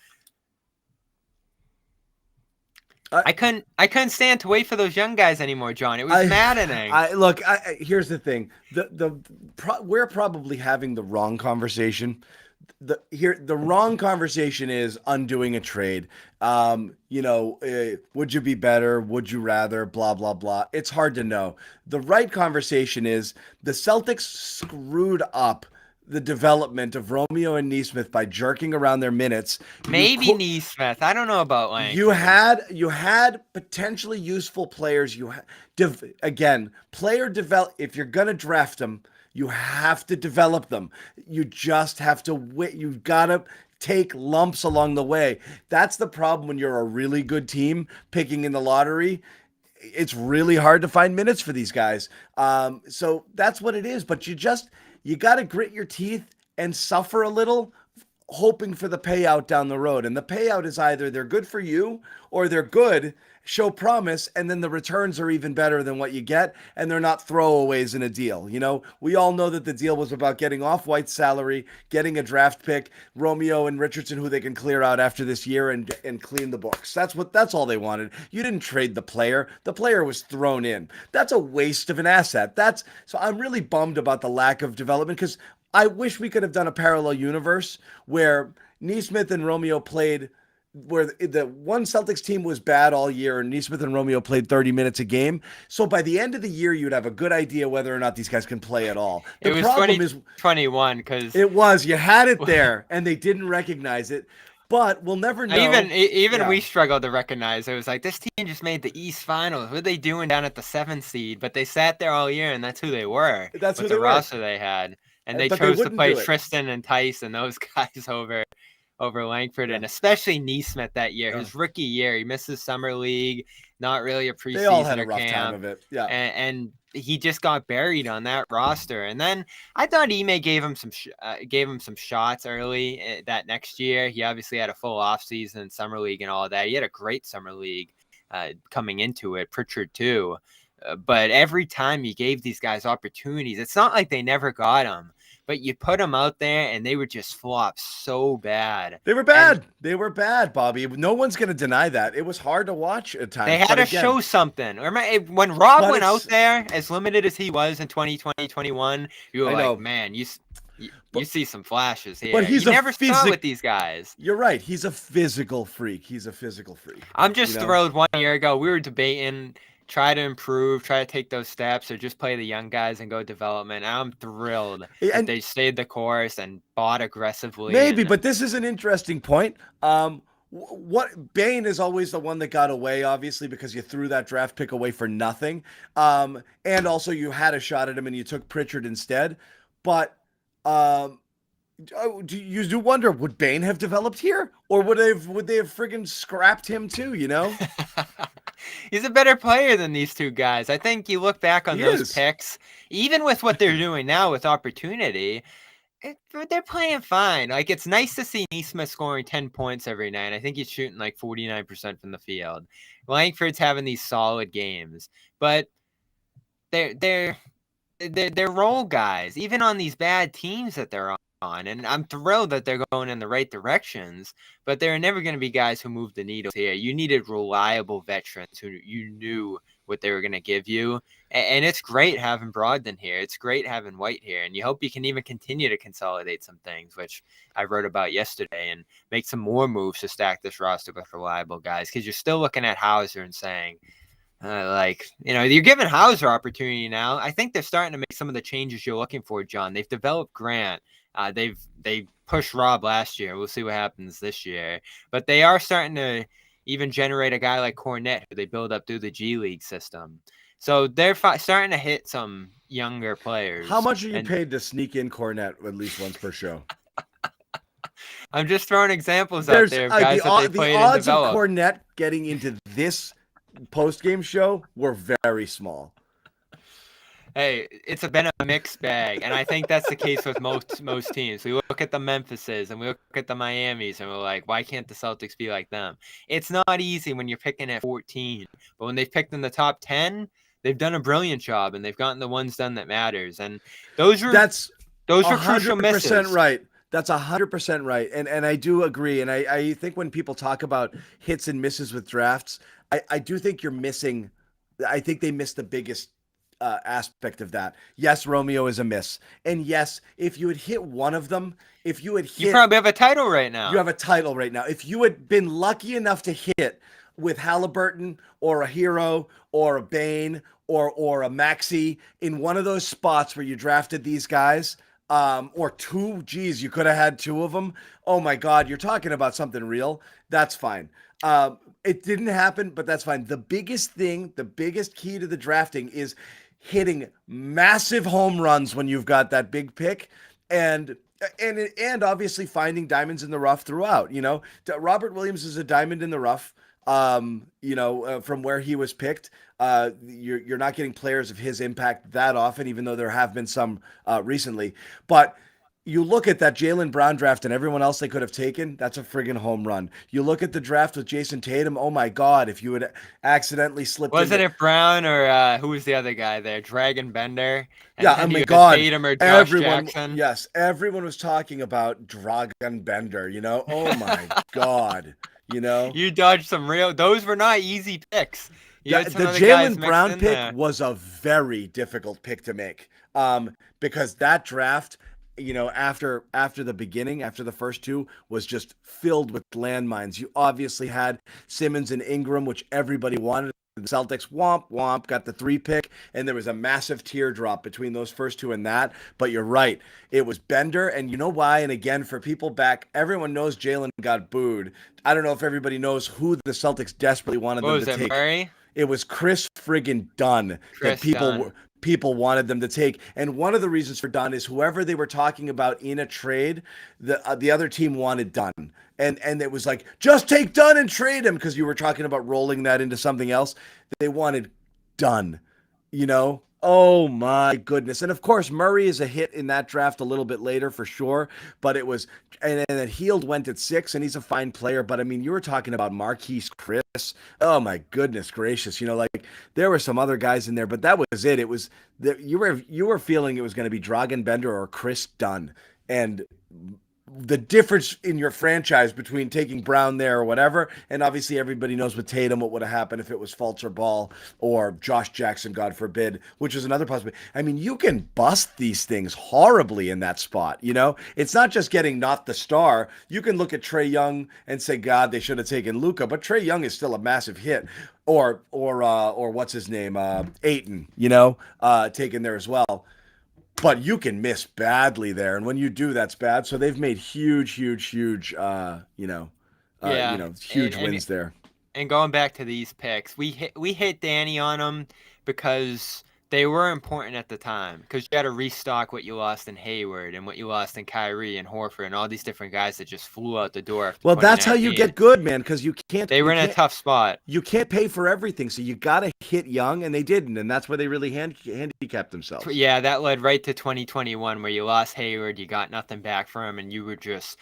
[SPEAKER 2] I couldn't stand to wait for those young guys anymore, John. It was maddening.
[SPEAKER 1] Look, here's the thing. We're probably having the wrong conversation. The wrong conversation is undoing a trade. Would you be better? Would you rather? Blah, blah, blah. It's hard to know. The right conversation is the Celtics screwed up the development of Romeo and Nesmith by jerking around their minutes.
[SPEAKER 2] Maybe Nesmith. I don't know about Langford.
[SPEAKER 1] You had potentially useful players. Player develop. If you're gonna draft them, you have to develop them. You just have to wait. You've got to take lumps along the way. That's the problem when you're a really good team picking in the lottery. It's really hard to find minutes for these guys. So that's what it is. But you got to grit your teeth and suffer a little, hoping for the payout down the road. And the payout is either they're good for you or they're good, show promise, and then the returns are even better than what you get, and they're not throwaways in a deal. We all know that the deal was about getting off White's salary, getting a draft pick, Romeo and Richardson, who they can clear out after this year and clean the books. That's all they wanted. You didn't trade the player. The player was thrown in. That's a waste of an asset. So I'm really bummed about the lack of development, because I wish we could have done a parallel universe where Nesmith and Romeo played, where the one Celtics team was bad all year and Nesmith and Romeo played 30 minutes a game. So by the end of the year, you'd have a good idea whether or not these guys can play at all.
[SPEAKER 2] The problem is 21 because
[SPEAKER 1] you had it there and they didn't recognize it. But we'll never know.
[SPEAKER 2] Even we struggled to recognize. It was like, this team just made the East Finals. What are they doing down at the 7th seed? But they sat there all year, and that's who they were.
[SPEAKER 1] That's
[SPEAKER 2] with
[SPEAKER 1] who
[SPEAKER 2] the
[SPEAKER 1] they
[SPEAKER 2] roster they had. And they chose to play Tristan and Tice and those guys over Langford, and especially Nesmith that year. His rookie year, he missed his summer league, not really a preseason.
[SPEAKER 1] They all had a rough
[SPEAKER 2] camp,
[SPEAKER 1] time of it. Yeah,
[SPEAKER 2] and he just got buried on that roster. And then I thought Ime gave him some shots early that next year. He obviously had a full offseason, summer league, and all of that. He had a great summer league coming into it. Pritchard too. But every time you gave these guys opportunities, it's not like they never got them. But you put them out there, and they would just flop so bad.
[SPEAKER 1] They were bad. They were bad, Bobby. No one's going to deny that. It was hard to watch at times.
[SPEAKER 2] They had to show something. When Rob went out there, as limited as he was in 2020, 21, you were like, man, you see some flashes here.
[SPEAKER 1] But you
[SPEAKER 2] never saw it with these guys.
[SPEAKER 1] You're right. He's a physical freak.
[SPEAKER 2] I'm just thrilled 1 year ago. We were debating, try to improve, try to take those steps, or just play the young guys and go development. I'm thrilled that they stayed the course and bought aggressively.
[SPEAKER 1] Maybe, but this is an interesting point. Bain is always the one that got away, obviously, because you threw that draft pick away for nothing. And also you had a shot at him and you took Pritchard instead. But you do wonder, would Bain have developed here? Or would they have friggin' scrapped him too,
[SPEAKER 2] He's a better player than these two guys. I think you look back on those picks, even with what they're doing now with opportunity, they're playing fine. Like, it's nice to see Nesmith scoring 10 points every night. I think he's shooting like 49% from the field. Langford's having these solid games, but they're role guys, even on these bad teams that they're on. And I'm thrilled that they're going in the right directions, but there are never going to be guys who move the needle here. You needed reliable veterans who you knew what they were going to give you. And it's great having Brogdon here. It's great having White here. And you hope you can even continue to consolidate some things, which I wrote about yesterday, and make some more moves to stack this roster with reliable guys. Because you're still looking at Hauser and saying, you're giving Hauser opportunity now. I think they're starting to make some of the changes you're looking for, John. They've developed Grant. They pushed Rob last year. We'll see what happens this year. But they are starting to even generate a guy like Cornette, who they build up through the G League system. So they're starting to hit some younger players.
[SPEAKER 1] How much are you paid to sneak in Cornette at least once per show?
[SPEAKER 2] I'm just throwing examples out there of guys that they played and developed.
[SPEAKER 1] The odds of Cornette getting into this post-game show were very small.
[SPEAKER 2] Hey, it's been a mixed bag, and I think that's the case with most teams. We look at the Memphises and we look at the Miamis, and we're like, why can't the Celtics be like them? It's not easy when you're picking at 14, but when they've picked in the top 10, they've done a brilliant job, and they've gotten the ones done that matters. And those were
[SPEAKER 1] That's
[SPEAKER 2] crucial
[SPEAKER 1] 100%
[SPEAKER 2] misses.
[SPEAKER 1] right. That's 100% right. And I do agree. And I think when people talk about hits and misses with drafts, I do think you're missing. I think they missed the biggest aspect of that. Yes, Romeo is a miss. And yes, if you had hit one of them, if you had hit,
[SPEAKER 2] you probably have a title right now.
[SPEAKER 1] you have a title right now. If you had been lucky enough to hit with Halliburton or a Hero or a Bane or a Maxi in one of those spots where you drafted these guys, or two, geez, you could have had two of them. Oh my God, you're talking about something real. That's fine. It didn't happen, but that's fine. The biggest thing, the biggest key to the drafting is hitting massive home runs when you've got that big pick, and obviously finding diamonds in the rough throughout. Robert Williams is a diamond in the rough. From where he was picked, you're not getting players of his impact that often, even though there have been some recently. But you look at that Jalen Brown draft and everyone else they could have taken, that's a friggin' home run. You look at the draft with Jason Tatum, oh my God, if you had accidentally slipped
[SPEAKER 2] Wasn't it Brown or who was the other guy there? Dragon Bender? And
[SPEAKER 1] yeah, oh my
[SPEAKER 2] you
[SPEAKER 1] God.
[SPEAKER 2] Tatum or Josh
[SPEAKER 1] everyone,
[SPEAKER 2] Jackson?
[SPEAKER 1] yes, everyone was talking about Dragon Bender, oh my God,
[SPEAKER 2] You dodged some real. Those were not easy picks.
[SPEAKER 1] The Jalen Brown pick was a very difficult pick to make, because that draft, after the beginning, after the first two, was just filled with landmines. You obviously had Simmons and Ingram, which everybody wanted. The Celtics, womp, got the 3 pick, and there was a massive teardrop between those first two and that. But you're right. It was Bender, and you know why? And again, for people back, everyone knows Jalen got booed. I don't know if everybody knows who the Celtics desperately wanted them to take.
[SPEAKER 2] Murray?
[SPEAKER 1] It was Chris friggin' Dunn that people wanted them to take. And one of the reasons for Dunn is whoever they were talking about in a trade, the other team wanted Dunn. And it was like, just take Dunn and trade him, because you were talking about rolling that into something else. They wanted Dunn, Oh my goodness. And of course, Murray is a hit in that draft a little bit later for sure. But it was, and then Hield went at 6, and he's a fine player. But I mean, you were talking about Marquise Chris. Oh my goodness gracious. There were some other guys in there, but that was it. It was that you were feeling it was going to be Dragan Bender or Chris Dunn. And the difference in your franchise between taking Brown there or whatever, and obviously everybody knows with Tatum what would have happened if it was Fultz or Ball or Josh Jackson, God forbid, which is another possibility. I mean, you can bust these things horribly in that spot. It's not just getting not the star. You can look at Trae Young and say, God, they should have taken Luka, but Trae Young is still a massive hit. Or what's his name, Ayton, taken there as well. But you can miss badly there, and when you do, that's bad. So they've made huge wins there.
[SPEAKER 2] And going back to these picks, we hit Danny on them because they were important at the time, because you got to restock what you lost in Hayward and what you lost in Kyrie and Horford and all these different guys that just flew out the door.
[SPEAKER 1] Well, that's how you get good, man, because you can't.
[SPEAKER 2] They were in a tough spot.
[SPEAKER 1] You can't pay for everything, so you got to hit young, and they didn't, and that's where they really handicapped themselves.
[SPEAKER 2] Yeah, that led right to 2021, where you lost Hayward, you got nothing back from him, and you were just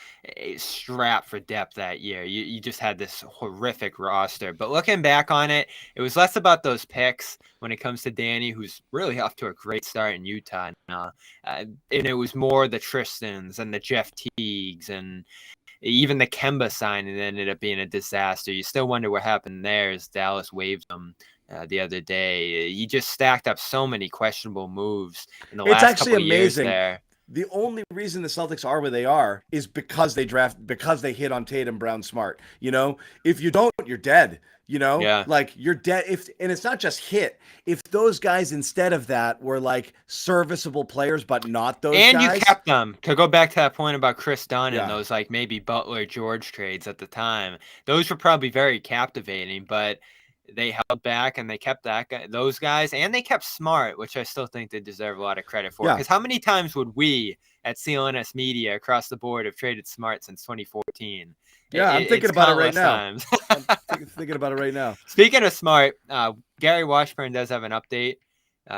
[SPEAKER 2] strapped for depth that year. You just had this horrific roster. But looking back on it, it was less about those picks when it comes to Danny, who's really off to a great start in Utah now. And it was more the Tristans and the Jeff Teagues and even the Kemba signing ended up being a disaster. You still wonder what happened there as Dallas waived them the other day. You just stacked up so many questionable moves in the last couple of years there.
[SPEAKER 1] The only reason the Celtics are where they are is because they hit on Tatum, Brown, Smart. If you don't, you're dead.
[SPEAKER 2] Yeah.
[SPEAKER 1] Like you're dead. And it's not just hit. If those guys instead of that were like serviceable players, but not those guys.
[SPEAKER 2] And you kept them. To go back to that point about Chris Dunn and those like maybe Butler George trades at the time, those were probably very captivating, but they held back and they kept those guys, and they kept Smart, which I still think they deserve a lot of credit for. Because how many times would we at CLNS Media across the board have traded Smart since 2014?
[SPEAKER 1] Yeah, I'm thinking about it right now. I'm thinking about it right now.
[SPEAKER 2] Speaking of Smart, Gary Washburn does have an update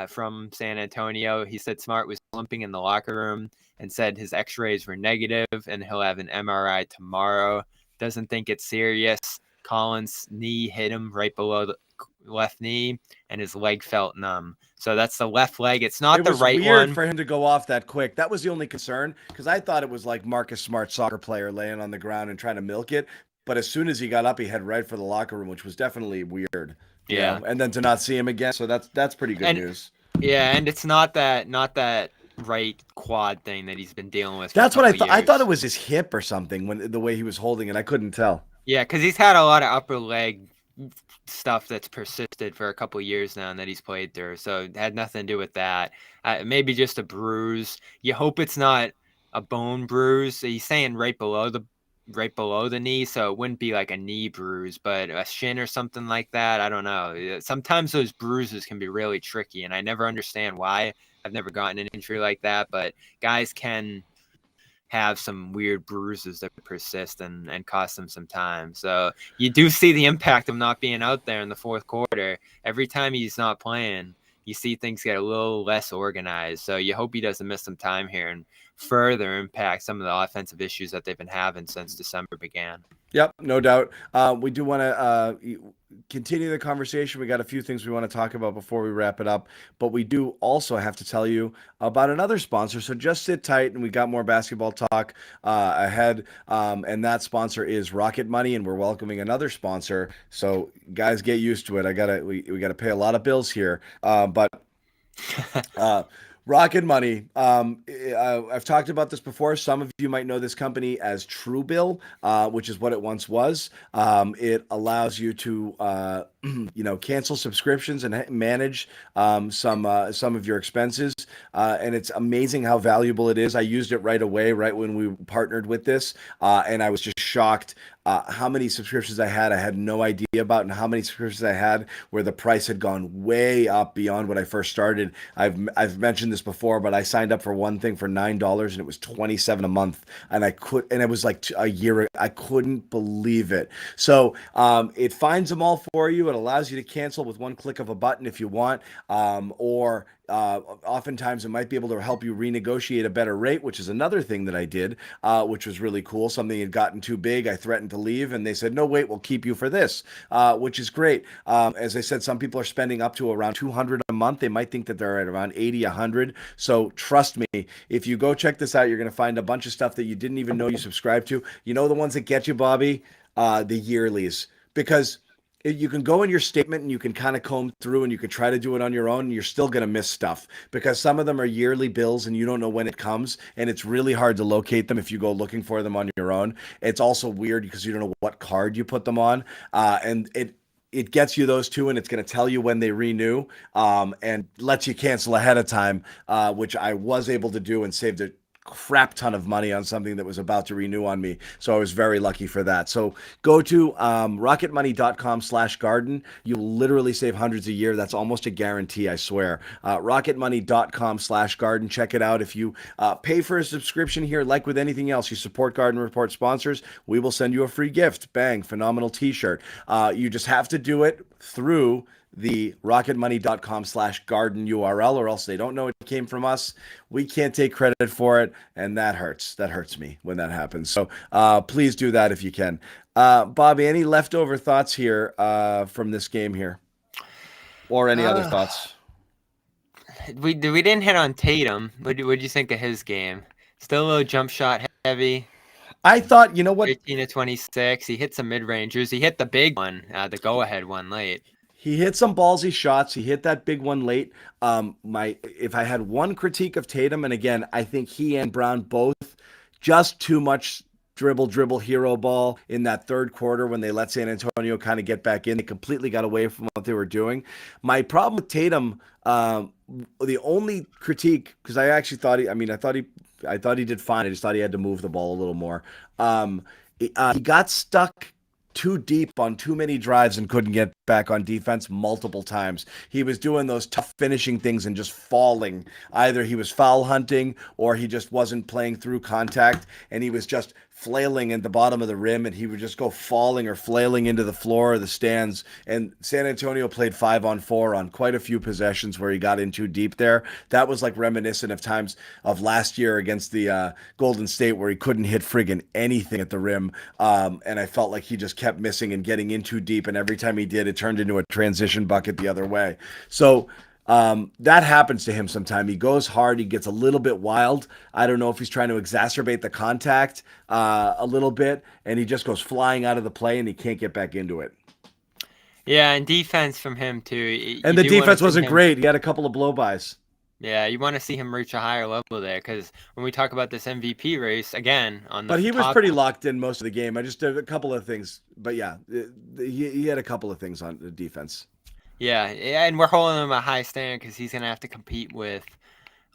[SPEAKER 2] from San Antonio. He said Smart was limping in the locker room and said his x-rays were negative and he'll have an MRI tomorrow. Doesn't think it's serious. Collins' knee hit him right below the left knee, and his leg felt numb. So that's the left leg. It's not the right
[SPEAKER 1] It was weird
[SPEAKER 2] one.
[SPEAKER 1] for him to go off that quick. That was the only concern, because I thought it was like Marcus Smart, soccer player, laying on the ground and trying to milk it. But as soon as he got up, he headed right for the locker room, which was definitely weird.
[SPEAKER 2] Yeah.
[SPEAKER 1] And then to not see him again, so that's pretty good news.
[SPEAKER 2] Yeah, and it's not that right quad thing that he's been dealing with.
[SPEAKER 1] That's what I thought. I
[SPEAKER 2] years.
[SPEAKER 1] thought it was his hip or something, when the way he was holding it. I couldn't tell.
[SPEAKER 2] Yeah, because he's had a lot of upper leg stuff that's persisted for a couple years now and that he's played through. So it had nothing to do with that. Maybe just a bruise. You hope it's not a bone bruise. He's saying right below the knee, so it wouldn't be like a knee bruise, but a shin or something like that. I don't know. Sometimes those bruises can be really tricky, and I never understand why. I've never gotten an injury like that, but guys can have some weird bruises that persist and cost them some time. So you do see the impact of not being out there in the fourth quarter. Every time he's not playing, you see things get a little less organized. So you hope he doesn't miss some time here and further impact some of the offensive issues that they've been having since December began.
[SPEAKER 1] Yep, no doubt. We do want to continue the conversation. We got a few things we want to talk about before we wrap it up, but we do also have to tell you about another sponsor. So just sit tight, and we got more basketball talk ahead. And that sponsor is Rocket Money, and we're welcoming another sponsor. So guys, get used to it. We gotta pay a lot of bills here, but. Rocket Money. I've talked about this before. Some of you might know this company as Truebill, which is what it once was. It allows you to, cancel subscriptions and manage some of your expenses. And it's amazing how valuable it is. I used it right away, right when we partnered with this, and I was just shocked. How many subscriptions I had no idea about, and how many subscriptions I had where the price had gone way up beyond what I first started. I've mentioned this before, but I signed up for one thing for $9, and it was $27 a month, and it was like a year. I couldn't believe it. So it finds them all for you. It allows you to cancel with one click of a button if you want, or oftentimes it might be able to help you renegotiate a better rate, which is another thing that I did, which was really cool. Something had gotten too big. I threatened to leave, and they said, no, wait, we'll keep you for this, which is great. As I said, some people are spending up to around $200 a month. They might think that they're at around $80, $100. So trust me, if you go check this out, you're going to find a bunch of stuff that you didn't even know you subscribed to. You know the ones that get you, Bobby? The yearlies. Because you can go in your statement and you can kind of comb through, and you can try to do it on your own, and you're still going to miss stuff because some of them are yearly bills and you don't know when it comes, and it's really hard to locate them if you go looking for them on your own. It's also weird because you don't know what card you put them on, and it gets you those two, and it's going to tell you when they renew, and lets you cancel ahead of time, which I was able to do and saved a crap ton of money on something that was about to renew on me. So I was very lucky for that. So go to rocketmoney.com/garden. You'll literally save hundreds a year. That's almost a guarantee, I swear. Rocketmoney.com/garden. Check it out. If you pay for a subscription here, like with anything else, you support Garden Report sponsors, we will send you a free gift. Bang, phenomenal t-shirt. You just have to do it through the rocketmoney.com/garden URL, or else they don't know it came from us. We can't take credit for it, and that hurts. That hurts me when that happens. So please do that if you can. Bobby, any leftover thoughts here from this game here, or any other thoughts?
[SPEAKER 2] We didn't hit on Tatum. What do you think of his game? Still a little jump shot heavy.
[SPEAKER 1] I thought, you know what?
[SPEAKER 2] 18 to 26. He hit some mid-rangers. He hit the big one, the go-ahead one late.
[SPEAKER 1] He hit some ballsy shots. He hit that big one late. If I had one critique of Tatum, and again, I think he and Brown both just too much dribble hero ball in that third quarter when they let San Antonio kind of get back in. They completely got away from what they were doing. My problem with Tatum, the only critique, because I actually thought I thought he did fine. I just thought he had to move the ball a little more. He got stuck too deep on too many drives and couldn't get back on defense multiple times. He was doing those tough finishing things and just falling. Either he was foul hunting or he just wasn't playing through contact, and he was just flailing at the bottom of the rim, and he would just go falling or flailing into the floor or the stands. And San Antonio played 5-on-4 on quite a few possessions where he got in too deep there. That was like reminiscent of times of last year against the Golden State where he couldn't hit friggin' anything at the rim. And I felt like he just kept missing and getting in too deep. And every time he did, it turned into a transition bucket the other way. So that happens to him sometime. He goes hard. He gets a little bit wild. I don't know if he's trying to exacerbate the contact a little bit, and he just goes flying out of the play and he can't get back into it.
[SPEAKER 2] Yeah, and defense from him too.
[SPEAKER 1] And the defense wasn't great. He had a couple of blow-bys.
[SPEAKER 2] Yeah, you want to see him reach a higher level there, because when we talk about this MVP race again on the
[SPEAKER 1] but he was pretty locked in most of the game. I just did a couple of things, but yeah, he had a couple of things on the defense.
[SPEAKER 2] Yeah, and we're holding him a high standard because he's gonna have to compete with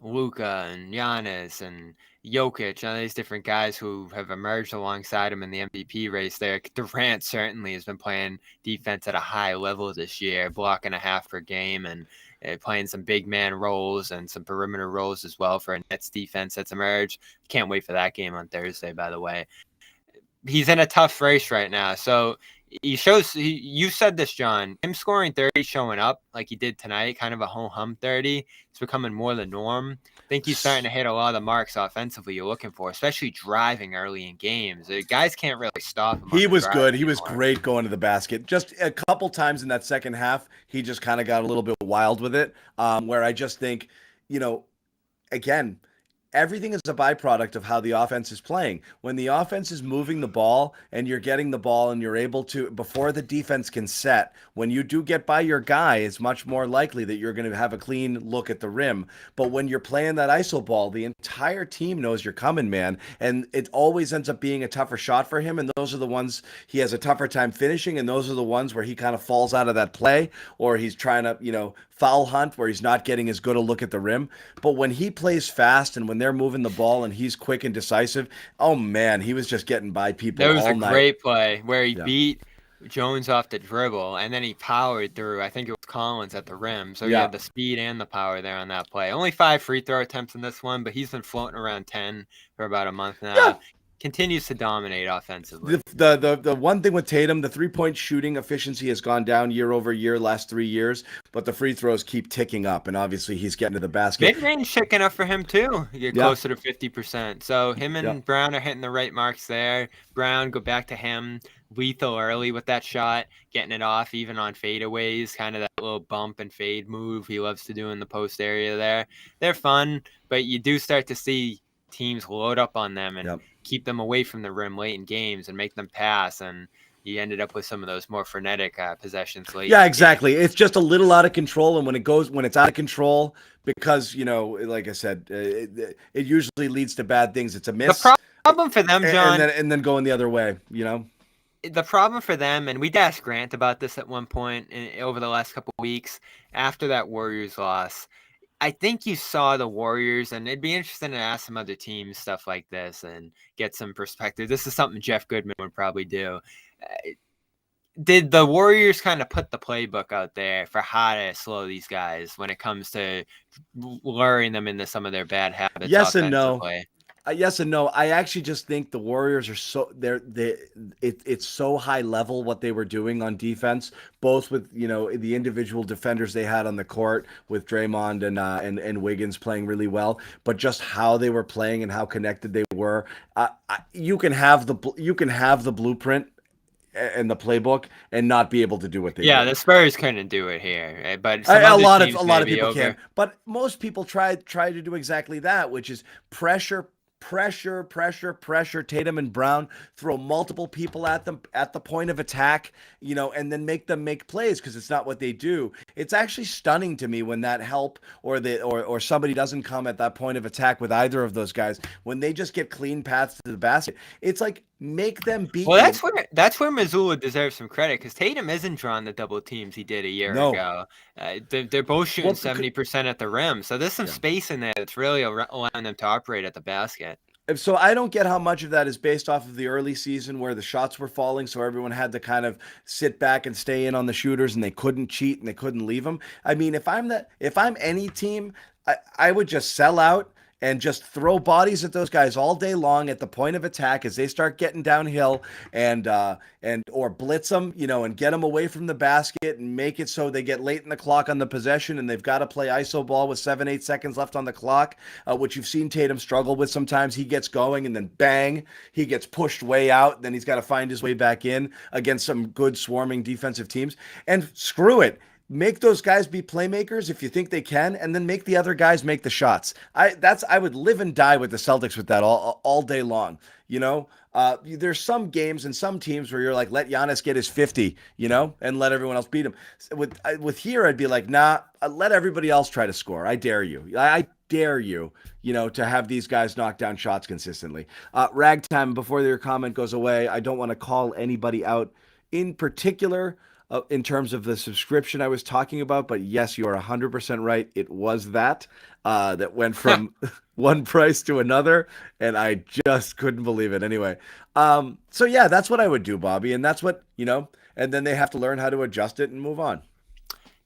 [SPEAKER 2] Luka and Giannis and Jokic and all these different guys who have emerged alongside him in the MVP race there. Durant certainly has been playing defense at a high level this year, blocking a half per game and playing some big man roles and some perimeter roles as well for a Nets defense that's emerged. Can't wait for that game on Thursday, by the way. He's in a tough race right now. So you said this, John, him scoring 30, showing up like he did tonight, kind of a ho-hum 30. It's becoming more the norm. I think he's starting to hit a lot of the marks offensively you're looking for, especially driving early in games. The guys can't really stop him.
[SPEAKER 1] He was good. He was great going to the basket. Just a couple times in that second half, he just kind of got a little bit wild with it, where I just think, again, everything is a byproduct of how the offense is playing. When the offense is moving the ball and you're getting the ball and you're able to, before the defense can set, when you do get by your guy, it's much more likely that you're going to have a clean look at the rim. But when you're playing that ISO ball, the entire team knows you're coming, man. And it always ends up being a tougher shot for him. And those are the ones he has a tougher time finishing. And those are the ones where he kind of falls out of that play, or he's trying to, foul hunt where he's not getting as good a look at the rim. But when he plays fast and when they're moving the ball and he's quick and decisive, oh man, he was just getting by people all night.
[SPEAKER 2] There was a great play where he beat Jones off the dribble and then he powered through, I think it was Collins at the rim. So he had the speed and the power there on that play. Only 5 free throw attempts in this one, but he's been floating around 10 for about a month now. Yeah. Continues to dominate offensively.
[SPEAKER 1] The one thing with Tatum, the 3-point shooting efficiency has gone down year over year last 3 years, but the free throws keep ticking up, and obviously he's getting to the basket.
[SPEAKER 2] Mid-range ticking up for him too. You get closer to 50%. So him and Brown are hitting the right marks there. Brown, go back to him. Lethal early with that shot, getting it off even on fadeaways, kind of that little bump and fade move he loves to do in the post area there. They're fun, but you do start to see teams load up on them and keep them away from the rim late in games and make them pass, and he ended up with some of those more frenetic possessions late.
[SPEAKER 1] Yeah, exactly. It's just a little out of control, and when it's out of control, because like I said, it usually leads to bad things. It's a miss.
[SPEAKER 2] The problem for them, John,
[SPEAKER 1] and then going the other way.
[SPEAKER 2] The problem for them, and we asked Grant about this at one point over the last couple of weeks after that Warriors loss. I think you saw the Warriors, and it'd be interesting to ask some other teams stuff like this and get some perspective. This is something Jeff Goodman would probably do. Did the Warriors kind of put the playbook out there for how to slow these guys when it comes to luring them into some of their bad habits?
[SPEAKER 1] Yes and no. Yes and no. I actually just think the Warriors are it's so high level what they were doing on defense, both with the individual defenders they had on the court with Draymond and Wiggins playing really well, but just how they were playing and how connected they were. You can have the blueprint and the playbook and not be able to do what they did.
[SPEAKER 2] The Spurs couldn't do it here, but
[SPEAKER 1] a lot of people can. But most people try to do exactly that, which is pressure Tatum and Brown, throw multiple people at them at the point of attack, and then make them make plays, because it's not what they do. It's actually stunning to me when that help or somebody doesn't come at that point of attack with either of those guys, when they just get clean paths to the basket. It's like, make them beat.
[SPEAKER 2] Well, that's where Missoula deserves some credit, because Tatum isn't drawing the double teams he did a year ago. They're both shooting 70% at the rim, so there's some space in there that's really allowing them to operate at the basket.
[SPEAKER 1] So I don't get how much of that is based off of the early season where the shots were falling, so everyone had to kind of sit back and stay in on the shooters, and they couldn't cheat and they couldn't leave them. I mean, if I'm any team, I would just sell out and just throw bodies at those guys all day long at the point of attack as they start getting downhill, and or blitz them, and get them away from the basket and make it so they get late in the clock on the possession and they've got to play iso ball with 7-8 seconds left on the clock, which you've seen Tatum struggle with sometimes. He gets going and then bang, he gets pushed way out, then he's got to find his way back in against some good swarming defensive teams. And screw it, make those guys be playmakers if you think they can, and then make the other guys make the shots. I would live and die with the Celtics with that all day long. There's some games and some teams where you're like, let Giannis get his 50, and let everyone else beat him. With here, I'd be like, nah, let everybody else try to score. I dare you. I dare you, to have these guys knock down shots consistently. Ragtime, before your comment goes away, I don't want to call anybody out in particular in terms of the subscription I was talking about, but yes, you are 100% right. It was that went from one price to another, and I just couldn't believe it. Anyway, so yeah, that's what I would do, Bobby, and that's what, and then they have to learn how to adjust it and move on.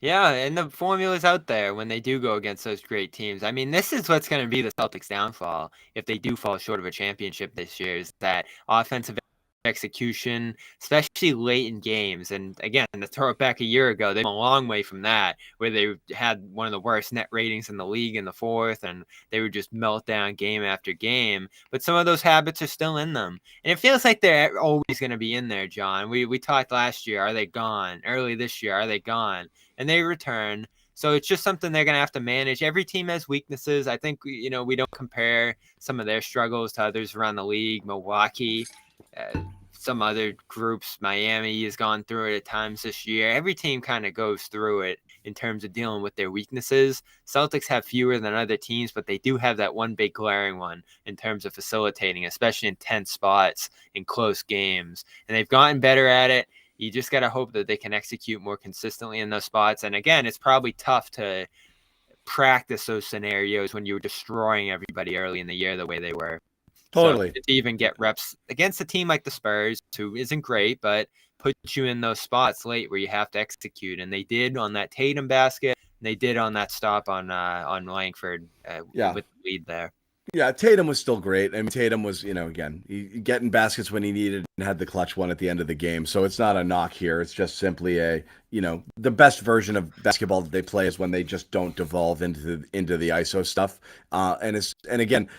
[SPEAKER 2] Yeah, and the formula's out there when they do go against those great teams. I mean, this is what's going to be the Celtics' downfall if they do fall short of a championship this year, is that offensive execution, especially late in games. And again, to throw it back a year ago, they've come a long way from that, where they had one of the worst net ratings in the league in the fourth, and they would just melt down game after game. But some of those habits are still in them. And it feels like they're always going to be in there, John. We talked last year, are they gone? Early this year, are they gone? And they return. So it's just something they're going to have to manage. Every team has weaknesses. I think, we don't compare some of their struggles to others around the league. Milwaukee, some other groups, Miami has gone through it at times this year. Every team kind of goes through it in terms of dealing with their weaknesses. Celtics have fewer than other teams, but they do have that one big glaring one in terms of facilitating, especially in tense spots in close games. And they've gotten better at it. You just got to hope that they can execute more consistently in those spots. And again, it's probably tough to practice those scenarios when you were destroying everybody early in the year the way they were.
[SPEAKER 1] Totally.
[SPEAKER 2] So to even get reps against a team like the Spurs, who isn't great, but puts you in those spots late where you have to execute. And they did on that Tatum basket. And they did on that stop on Langford with the lead there.
[SPEAKER 1] Yeah, Tatum was still great. I mean, Tatum was, again, getting baskets when he needed and had the clutch one at the end of the game. So it's not a knock here. It's just simply the best version of basketball that they play is when they just don't devolve into the ISO stuff. And again,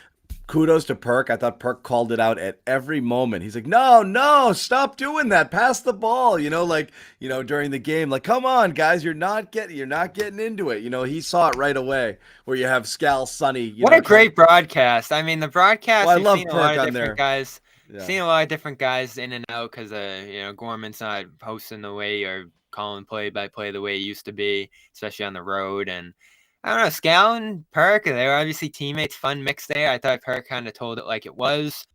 [SPEAKER 1] kudos to Perk. I thought Perk called it out at every moment. He's like, no, stop doing that. Pass the ball, during the game. Like, come on, guys, you're not getting into it. He saw it right away where you have Scal, Sonny.
[SPEAKER 2] What a great broadcast. I mean, the broadcast,
[SPEAKER 1] I love Perk on there.
[SPEAKER 2] Guys.
[SPEAKER 1] Yeah.
[SPEAKER 2] Seen a lot of different guys in and out because, Gorman's not hosting the way or calling play-by-play the way it used to be, especially on the road. And I don't know, Scal and Perk, they were obviously teammates, fun mix there. I thought Perk kind of told it like it was,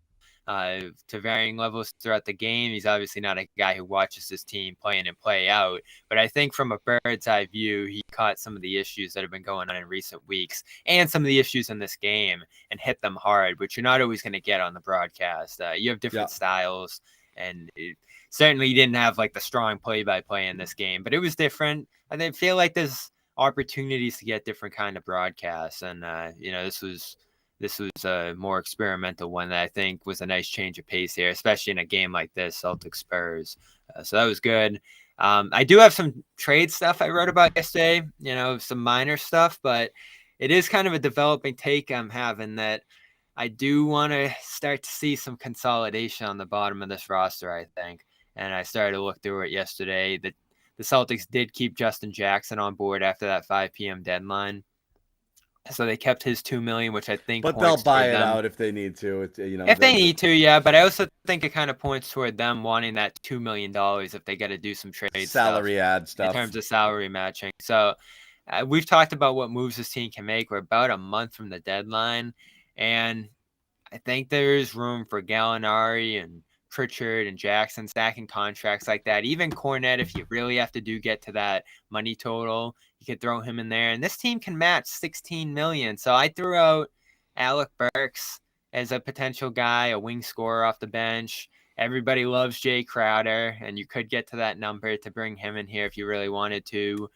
[SPEAKER 2] to varying levels throughout the game. He's obviously not a guy who watches his team play in and play out, but I think from a bird's eye view, he caught some of the issues that have been going on in recent weeks and some of the issues in this game and hit them hard, which you're not always going to get on the broadcast. You have different styles, and certainly you didn't have like the strong play-by-play in this game, but it was different. I feel like there's opportunities to get different kind of broadcasts, and this was a more experimental one that I think was a nice change of pace here, especially in a game like this, Celtics Spurs. So that was good. I do have some trade stuff I wrote about yesterday, some minor stuff, but it is kind of a developing take I'm having that I do want to start to see some consolidation on the bottom of this roster, I think. And I started to look through it yesterday. The Celtics did keep Justin Jackson on board after that 5 p.m. deadline. So they kept his $2 million, which I think.
[SPEAKER 1] But they'll buy it out if they need to.
[SPEAKER 2] If they need to, yeah. But I also think it kind of points toward them wanting that $2 million if they got to do some trade
[SPEAKER 1] salary ad stuff
[SPEAKER 2] in terms of salary matching. So we've talked about what moves this team can make. We're about a month from the deadline, and I think there's room for Gallinari and Pritchard and Jackson stacking contracts like that. Even Cornette, if you really have to get to that money total, you could throw him in there. And this team can match $16 million. So I threw out Alec Burks as a potential guy, a wing scorer off the bench. Everybody loves Jay Crowder, and you could get to that number to bring him in here if you really wanted to.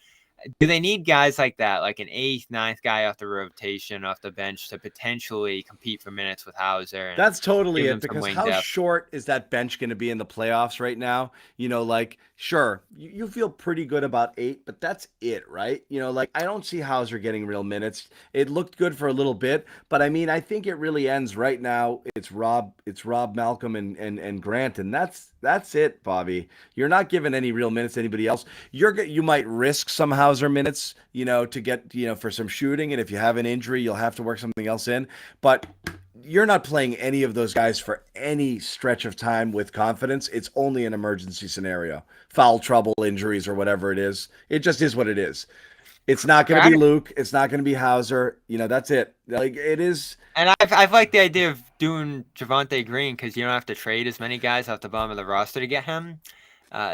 [SPEAKER 2] do they need guys like that, like an 8th, 9th guy off the rotation, off the bench, to potentially compete for minutes with Hauser? And
[SPEAKER 1] That's totally
[SPEAKER 2] give
[SPEAKER 1] it,
[SPEAKER 2] them some
[SPEAKER 1] because
[SPEAKER 2] wing
[SPEAKER 1] how
[SPEAKER 2] depth?
[SPEAKER 1] short is that bench going to be in the playoffs right now? Like, sure, you feel pretty good about 8, but that's it, right? Like, I don't see Hauser getting real minutes. It looked good for a little bit, but I mean, I think it really ends right now. It's Rob, Malcolm, and Grant, and that's it, Bobby. You're not giving any real minutes to anybody else. You might risk some Hauser minutes, to get, for some shooting, and if you have an injury, you'll have to work something else in, but you're not playing any of those guys for any stretch of time with confidence. It's only an emergency scenario, foul trouble, injuries, or whatever it is. It just is what it is. It's not going to be Luke. It's not going to be Hauser. That's it. Like, it is.
[SPEAKER 2] And I've liked the idea of doing Javonte Green, because you don't have to trade as many guys off the bottom of the roster to get him.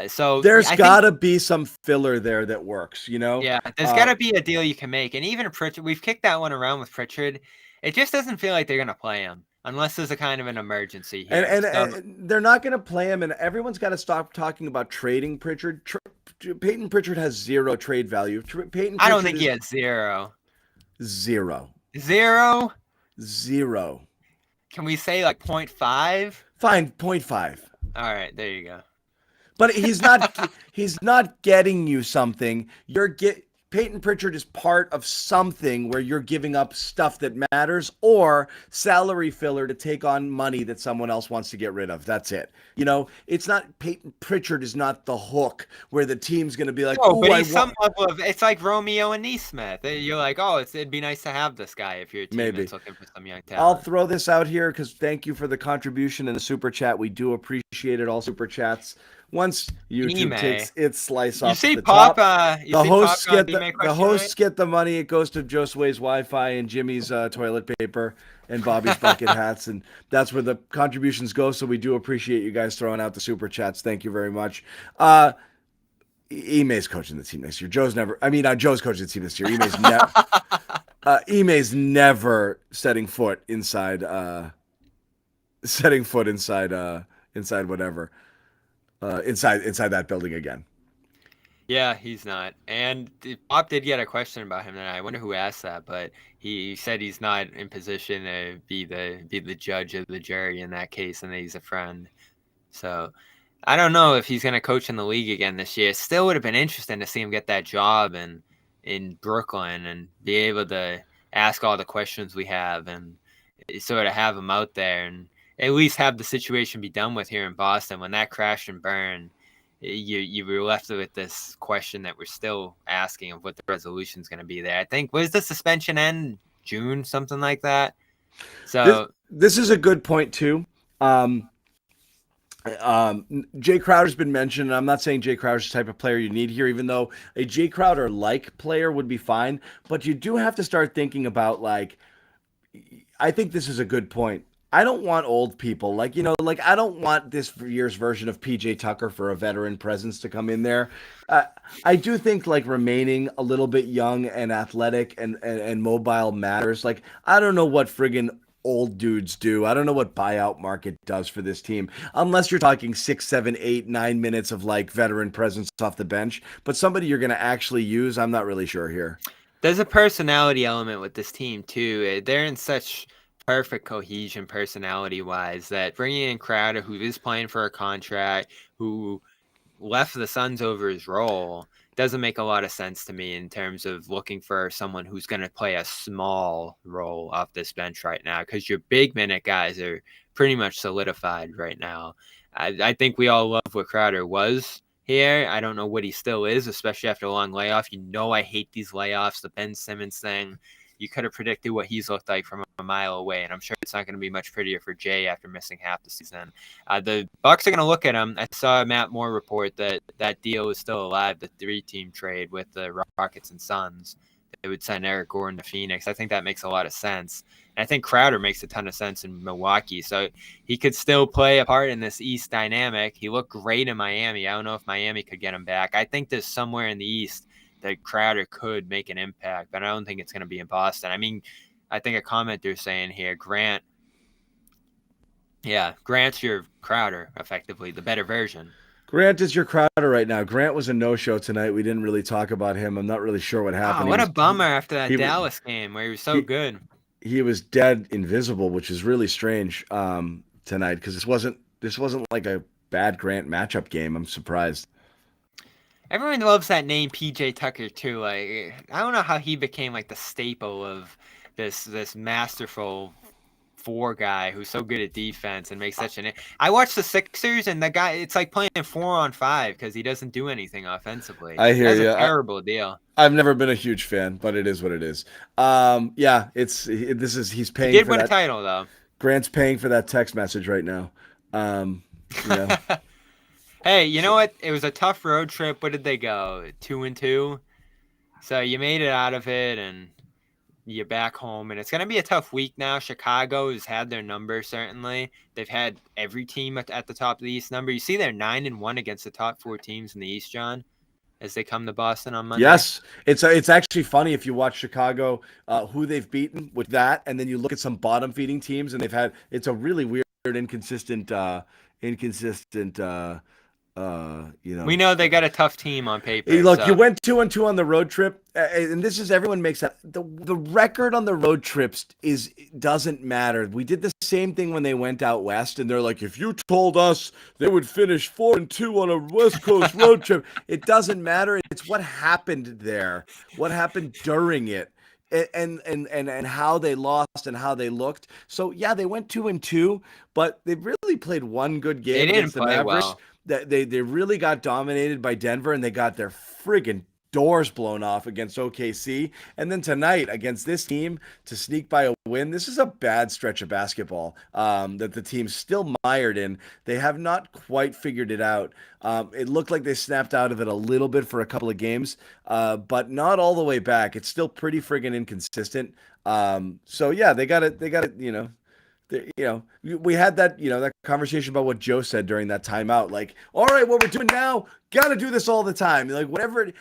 [SPEAKER 2] So
[SPEAKER 1] There's
[SPEAKER 2] I
[SPEAKER 1] got
[SPEAKER 2] think,
[SPEAKER 1] to be some filler there that works.
[SPEAKER 2] yeah, there's got to be a deal you can make. And even Pritchard, we've kicked that one around with Pritchard. It just doesn't feel like they're going to play him unless there's a kind of an emergency here.
[SPEAKER 1] And they're not going to play him, and everyone's got to stop talking about trading Pritchard. Peyton Pritchard has zero trade value.
[SPEAKER 2] I don't think he has zero.
[SPEAKER 1] Zero.
[SPEAKER 2] Zero?
[SPEAKER 1] Zero.
[SPEAKER 2] Can we say like 0.5?
[SPEAKER 1] Fine, 0.5.
[SPEAKER 2] All right, there you go.
[SPEAKER 1] But he's not getting you something. Peyton Pritchard is part of something where you're giving up stuff that matters, or salary filler to take on money that someone else wants to get rid of. That's it. It's not, Peyton Pritchard is not the hook where the team's going to be like,
[SPEAKER 2] oh, but he's some level of, it's like Romeo and Neesmith. You're like, oh, it'd be nice to have this guy if you're a team that's looking for some young talent.
[SPEAKER 1] I'll throw this out here because thank you for the contribution in the super chat. We do appreciate it. All super chats. Once YouTube takes its slice off the top, the hosts get the money. It goes to Josue's Wi-Fi and Jimmy's toilet paper and Bobby's bucket hats, and that's where the contributions go. So we do appreciate you guys throwing out the super chats. Thank you very much. Ime's coaching the team next year. Joe's coaching the team this year. Ime's never setting foot inside whatever. Inside that building again.
[SPEAKER 2] Yeah, he's not. And Bob did get a question about him tonight. I wonder who asked that, but he said he's not in position to be the judge of the jury in that case, and that he's a friend. So I don't know if he's going to coach in the league again this year. It still would have been interesting to see him get that job in Brooklyn and be able to ask all the questions we have and sort of have him out there and at least have the situation be done with here in Boston. When that crashed and burned, you were left with this question that we're still asking of what the resolution is going to be there. I think, was the suspension end June, something like that? So
[SPEAKER 1] this is a good point too. Jay Crowder's been mentioned, and I'm not saying Jay Crowder's the type of player you need here, even though a Jay Crowder-like player would be fine. But you do have to start thinking about, like, I think this is a good point. I don't want old people. I don't want this year's version of PJ Tucker for a veteran presence to come in there. I do think remaining a little bit young and athletic and mobile matters. I don't know what friggin' old dudes do. I don't know what buyout market does for this team, unless you're talking 6, 7, 8, 9 minutes of veteran presence off the bench. But somebody you're going to actually use, I'm not really sure here.
[SPEAKER 2] There's a personality element with this team too. They're in such perfect cohesion personality-wise that bringing in Crowder, who is playing for a contract, who left the Suns over his role, doesn't make a lot of sense to me in terms of looking for someone who's going to play a small role off this bench right now, because your big minute guys are pretty much solidified right now. I think we all love what Crowder was here. I don't know what he still is, especially after a long layoff. I hate these layoffs, the Ben Simmons thing. You could have predicted what he's looked like from a mile away, and I'm sure it's not going to be much prettier for Jay after missing half the season. The Bucks are going to look at him. I saw Matt Moore report that deal is still alive, the 3-team trade with the Rockets and Suns. They would send Eric Gordon to Phoenix. I think that makes a lot of sense. And I think Crowder makes a ton of sense in Milwaukee. So he could still play a part in this East dynamic. He looked great in Miami. I don't know if Miami could get him back. I think there's somewhere in the East that Crowder could make an impact, but I don't think it's going to be in Boston. I mean, I think a commenter saying here, Grant's your Crowder, effectively, the better version.
[SPEAKER 1] Grant is your crowder right now. Grant was a no-show tonight. We didn't really talk about him. I'm not really sure what happened.
[SPEAKER 2] Oh, what a bummer after that
[SPEAKER 1] he,
[SPEAKER 2] Dallas game where he was so
[SPEAKER 1] he,
[SPEAKER 2] good.
[SPEAKER 1] he was dead invisible, which is really strange tonight because this wasn't like a bad Grant matchup game. I'm surprised.
[SPEAKER 2] Everyone loves that name PJ Tucker too. Like I don't know how he became like the staple of this masterful four guy who's so good at defense and makes such an. I watched the Sixers and the guy. It's like playing 4-on-5 because he doesn't do anything offensively.
[SPEAKER 1] I hear
[SPEAKER 2] That's
[SPEAKER 1] you.
[SPEAKER 2] a terrible deal.
[SPEAKER 1] I've never been a huge fan, but it is what it is. Yeah, he's paying.
[SPEAKER 2] He did
[SPEAKER 1] for
[SPEAKER 2] win
[SPEAKER 1] that.
[SPEAKER 2] a title though.
[SPEAKER 1] Grant's paying for that text message right now. You know.
[SPEAKER 2] Hey, you know what? It was a tough road trip. What did they go? 2-2. So you made it out of it, and you're back home. And it's going to be a tough week now. Chicago has had their number, certainly. They've had every team at the top of the East number. You see they're 9-1 against the top 4 teams in the East, John, as they come to Boston on Monday.
[SPEAKER 1] Yes, it's actually funny if you watch Chicago, who they've beaten with that, and then you look at some bottom feeding teams, and it's a really weird, inconsistent.
[SPEAKER 2] We know they got a tough team on paper.
[SPEAKER 1] Look,
[SPEAKER 2] so.
[SPEAKER 1] You went 2-2 on the road trip, and this is everyone makes that the record on the road trips doesn't matter. We did the same thing when they went out west, and they're like, if you told us they would finish 4-2 on a West Coast road trip, it doesn't matter. It's what happened there, what happened during it. And how they lost and how they looked. So yeah, they went 2-2, but they really played one good game against the Mavericks.
[SPEAKER 2] Well.
[SPEAKER 1] They really got dominated by Denver, and they got their friggin' doors blown off against OKC. And then tonight against this team to sneak by a win, this is a bad stretch of basketball that the team's still mired in. They have not quite figured it out. It looked like they snapped out of it a little bit for a couple of games, but not all the way back. It's still pretty friggin' inconsistent. So yeah, they got it. We had that, that conversation about what Joe said during that timeout. Like, all right, what we're doing now, got to do this all the time. Like, whatever,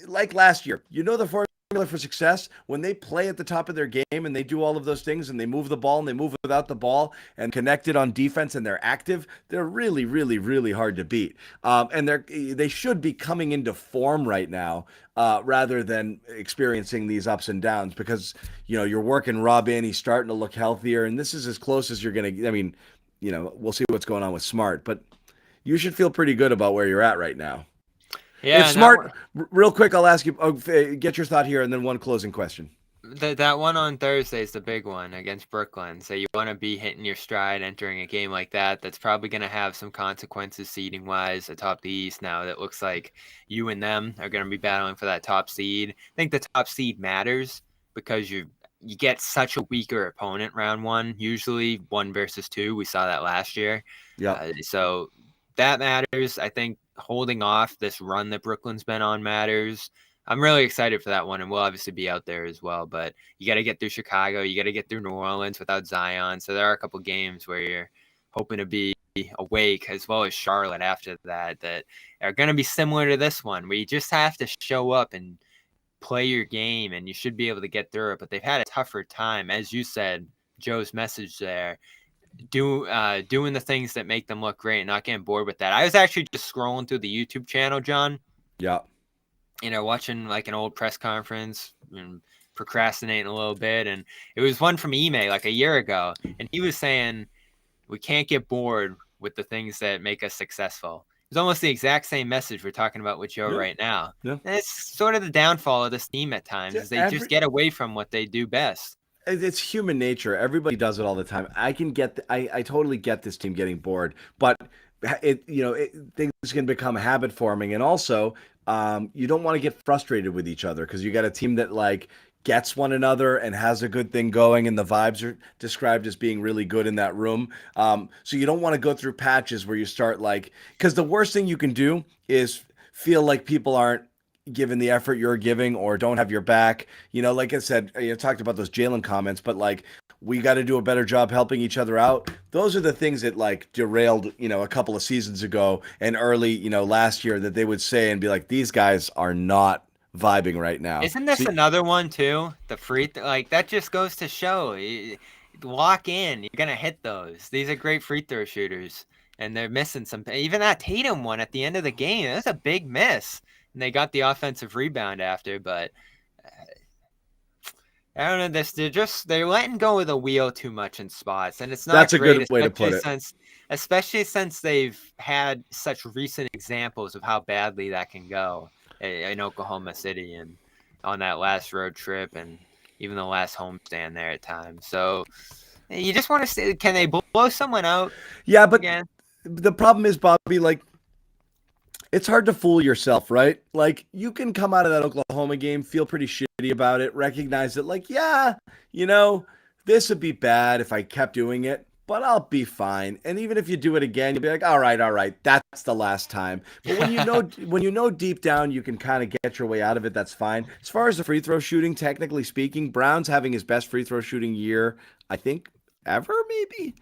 [SPEAKER 1] like last year, the formula for success when they play at the top of their game and they do all of those things and they move the ball and they move without the ball and connect it on defense and they're active, they're really, really, really hard to beat. And they should be coming into form right now rather than experiencing these ups and downs because, you're working Rob in, he's starting to look healthier, and this is as close as you're going to, we'll see what's going on with Smart, but you should feel pretty good about where you're at right now.
[SPEAKER 2] Yeah,
[SPEAKER 1] if Smart, real quick, I'll ask you, get your thought here, and then one closing question.
[SPEAKER 2] That one on Thursday is the big one against Brooklyn. So you want to be hitting your stride entering a game like that. That's probably going to have some consequences seeding-wise atop the East now. That looks like you and them are going to be battling for that top seed. I think the top seed matters because you get such a weaker opponent round one, usually 1 versus 2. We saw that last year.
[SPEAKER 1] Yeah.
[SPEAKER 2] So that matters. I think holding off this run that Brooklyn's been on matters. I'm really excited for that one, and we'll obviously be out there as well. But you got to get through Chicago. You got to get through New Orleans without Zion. So there are a couple games where you're hoping to be awake, as well as Charlotte after that are going to be similar to this one, where you just have to show up and play your game, and you should be able to get through it. But they've had a tougher time, as you said, Joe's message there. Doing the things that make them look great and not getting bored with that. I was actually just scrolling through the YouTube channel, John.
[SPEAKER 1] Yeah.
[SPEAKER 2] Watching like an old press conference and procrastinating a little bit. And it was one from Ime like a year ago. And he was saying, we can't get bored with the things that make us successful. It's almost the exact same message we're talking about with Joe right now.
[SPEAKER 1] Yeah.
[SPEAKER 2] And it's sort of the downfall of this team at times is they just get away from what they do best.
[SPEAKER 1] It's human nature. Everybody does it all the time. I totally get this team getting bored, but things can become habit forming. And also, you don't want to get frustrated with each other because you got a team that like gets one another and has a good thing going, and the vibes are described as being really good in that room. So you don't want to go through patches where you start because the worst thing you can do is feel like people aren't given the effort you're giving or don't have your back. Like I said, talked about those Jalen comments, but we got to do a better job helping each other out. Those are the things that derailed, a couple of seasons ago and early, last year that they would say and be like, these guys are not vibing right now.
[SPEAKER 2] Isn't this another one too? The free, that just goes to show lock in. You're gonna hit those. These are great free throw shooters, and they're missing some. Even that Tatum one at the end of the game, that was a big miss, and they got the offensive rebound after. But I don't know. They're letting go of the wheel too much in spots, and it's not
[SPEAKER 1] That's a
[SPEAKER 2] great,
[SPEAKER 1] good way to put it.
[SPEAKER 2] Especially since they've had such recent examples of how badly that can go in Oklahoma City and on that last road trip and even the last homestand there at times. So you just want to see, can they blow someone out?
[SPEAKER 1] Yeah, but
[SPEAKER 2] again?
[SPEAKER 1] the problem is, Bobby, like, it's hard to fool yourself, right? Like, you can come out of that Oklahoma game, feel pretty shitty about it, recognize that, like, yeah, this would be bad if I kept doing it, but I'll be fine. And even if you do it again, you'll be like, all right, that's the last time. But when you know deep down you can kind of get your way out of it, that's fine. As far as the free throw shooting, technically speaking, Brown's having his best free throw shooting year, I think, ever, maybe.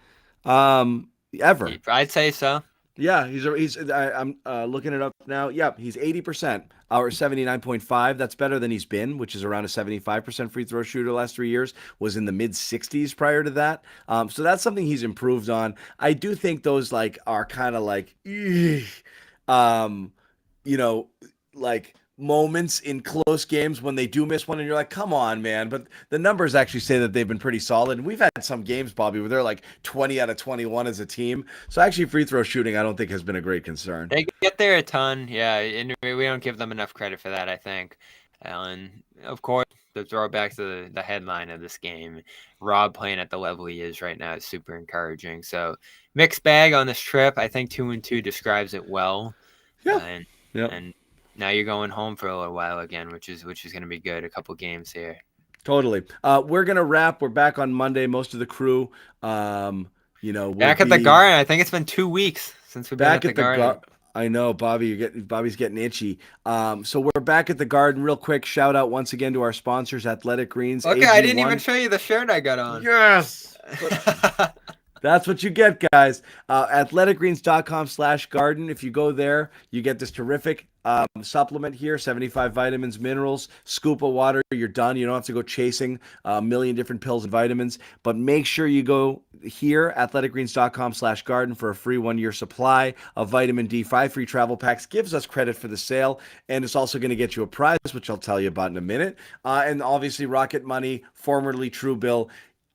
[SPEAKER 1] Ever.
[SPEAKER 2] I'd say so.
[SPEAKER 1] Yeah, I'm looking it up now. Yeah, he's 80%, or 79.5. That's better than he's been, which is around a 75% free throw shooter the last 3 years. Was in the mid 60s prior to that. So that's something he's improved on. I do think those like are kind of like, like moments in close games when they do miss one and you're like, come on, man. But the numbers actually say that they've been pretty solid. And we've had some games, Bobby, where they're like 20 out of 21 as a team. So actually free throw shooting, I don't think has been a great concern.
[SPEAKER 2] They get there a ton. Yeah. And we don't give them enough credit for that, I think. And of course, the throwback to the headline of this game, Rob playing at the level he is right now is super encouraging. So mixed bag on this trip. I think 2-2 describes it well.
[SPEAKER 1] Yeah.
[SPEAKER 2] And now you're going home for a little while again, which is going to be good. A couple games here.
[SPEAKER 1] Totally. We're going to wrap. We're back on Monday. Most of the crew, we'll
[SPEAKER 2] back at the Garden. I think it's been 2 weeks since we've been at the Garden.
[SPEAKER 1] I know, Bobby. Bobby's getting itchy. So we're back at the Garden. Real quick, shout out once again to our sponsors, Athletic Greens.
[SPEAKER 2] Okay, I didn't even show you the shirt I got on.
[SPEAKER 1] Yes. That's what you get, guys. Athleticgreens.com/garden. If you go there, you get this terrific supplement here, 75 vitamins, minerals, scoop of water. You're done. You don't have to go chasing a million different pills and vitamins. But make sure you go here, athleticgreens.com/garden for a free 1-year supply of vitamin D. 5 free travel packs. Gives us credit for the sale. And it's also going to get you a prize, which I'll tell you about in a minute. And obviously, Rocket Money, formerly Truebill.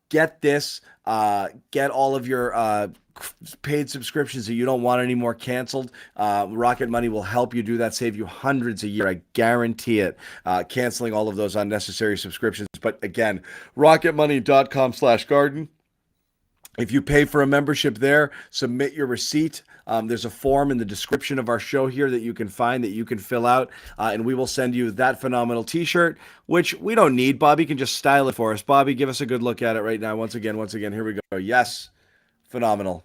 [SPEAKER 1] Get this. Get all of your paid subscriptions that you don't want anymore canceled. Rocket Money will help you do that, save you hundreds a year. I guarantee it. Canceling all of those unnecessary subscriptions. But again, rocketmoney.com/garden. If you pay for a membership there, submit your receipt. There's a form in the description of our show here that you can find that you can fill out, and we will send you that phenomenal t-shirt, which we don't need. Bobby can just style it for us. Bobby, give us a good look at it right now. Once again, here we go. Yes. Phenomenal.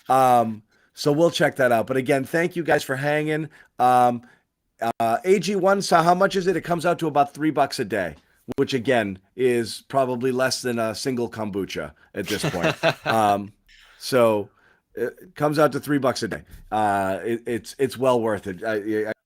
[SPEAKER 1] So we'll check that out. But again, thank you guys for hanging. AG1, so how much is it? It comes out to about $3 a day, which again is probably less than a single kombucha at this point. So it comes out to $3 a day. It's well worth it.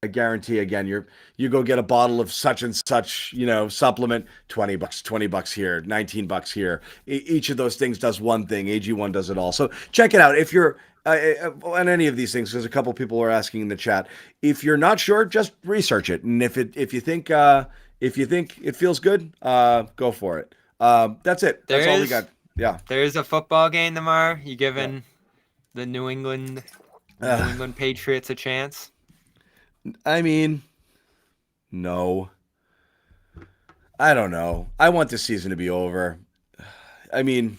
[SPEAKER 1] I guarantee. Again, you go get a bottle of such and such, supplement, $20 here, $19 here. Each of those things does one thing. AG1 does it all. So check it out. If you're on any of these things, there's a couple people are asking in the chat. If you're not sure, just research it, and if you think it feels good, go for it. That's it. That's all we got. Yeah.
[SPEAKER 2] There's a football game tomorrow. You giving the New England Patriots a chance?
[SPEAKER 1] I mean, no. I don't know. I want this season to be over. I mean,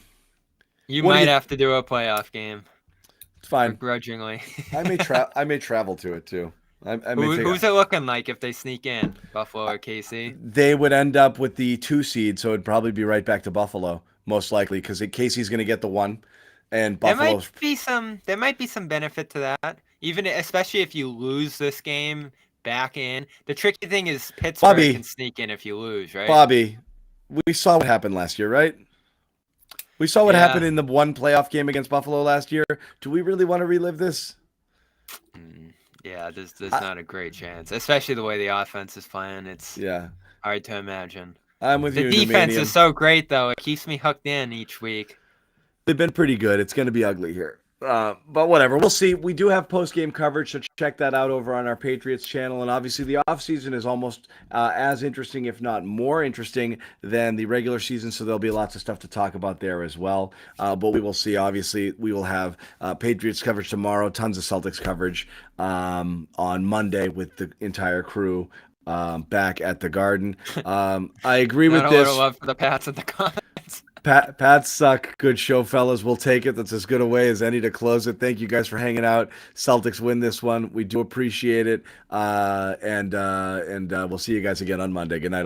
[SPEAKER 2] you might have to do a playoff game.
[SPEAKER 1] It's fine.
[SPEAKER 2] Begrudgingly.
[SPEAKER 1] I may travel to it too.
[SPEAKER 2] Who's it looking like if they sneak in? Buffalo or KC?
[SPEAKER 1] They would end up with the 2 seed, so it'd probably be right back to Buffalo, most likely, because KC's going to get the 1, and Buffalo.
[SPEAKER 2] There might be some benefit to that, especially if you lose this game back in. The tricky thing is Pittsburgh can sneak in if you lose, right?
[SPEAKER 1] Bobby, we saw what happened last year, right? We saw what happened in the 1 playoff game against Buffalo last year. Do we really want to relive this?
[SPEAKER 2] Yeah, there's not a great chance, especially the way the offense is playing. It's hard to imagine.
[SPEAKER 1] I'm with
[SPEAKER 2] The
[SPEAKER 1] you,
[SPEAKER 2] defense
[SPEAKER 1] Numanium.
[SPEAKER 2] is so great, though. It keeps me hooked in each week.
[SPEAKER 1] They've been pretty good. It's going to be ugly here. But whatever. We'll see. We do have post-game coverage, so check that out over on our Patriots channel. And obviously, the offseason is almost as interesting, if not more interesting, than the regular season. So there'll be lots of stuff to talk about there as well. But we will see. Obviously, we will have Patriots coverage tomorrow, tons of Celtics coverage on Monday with the entire crew back at the Garden. I agree with
[SPEAKER 2] Not a
[SPEAKER 1] this.
[SPEAKER 2] little love for the Pats and the Cons.
[SPEAKER 1] Pats suck. Good show, fellas. We'll take it. That's as good a way as any to close it. Thank you guys for hanging out. Celtics win this one. We do appreciate it. And we'll see you guys again on Monday. Good night.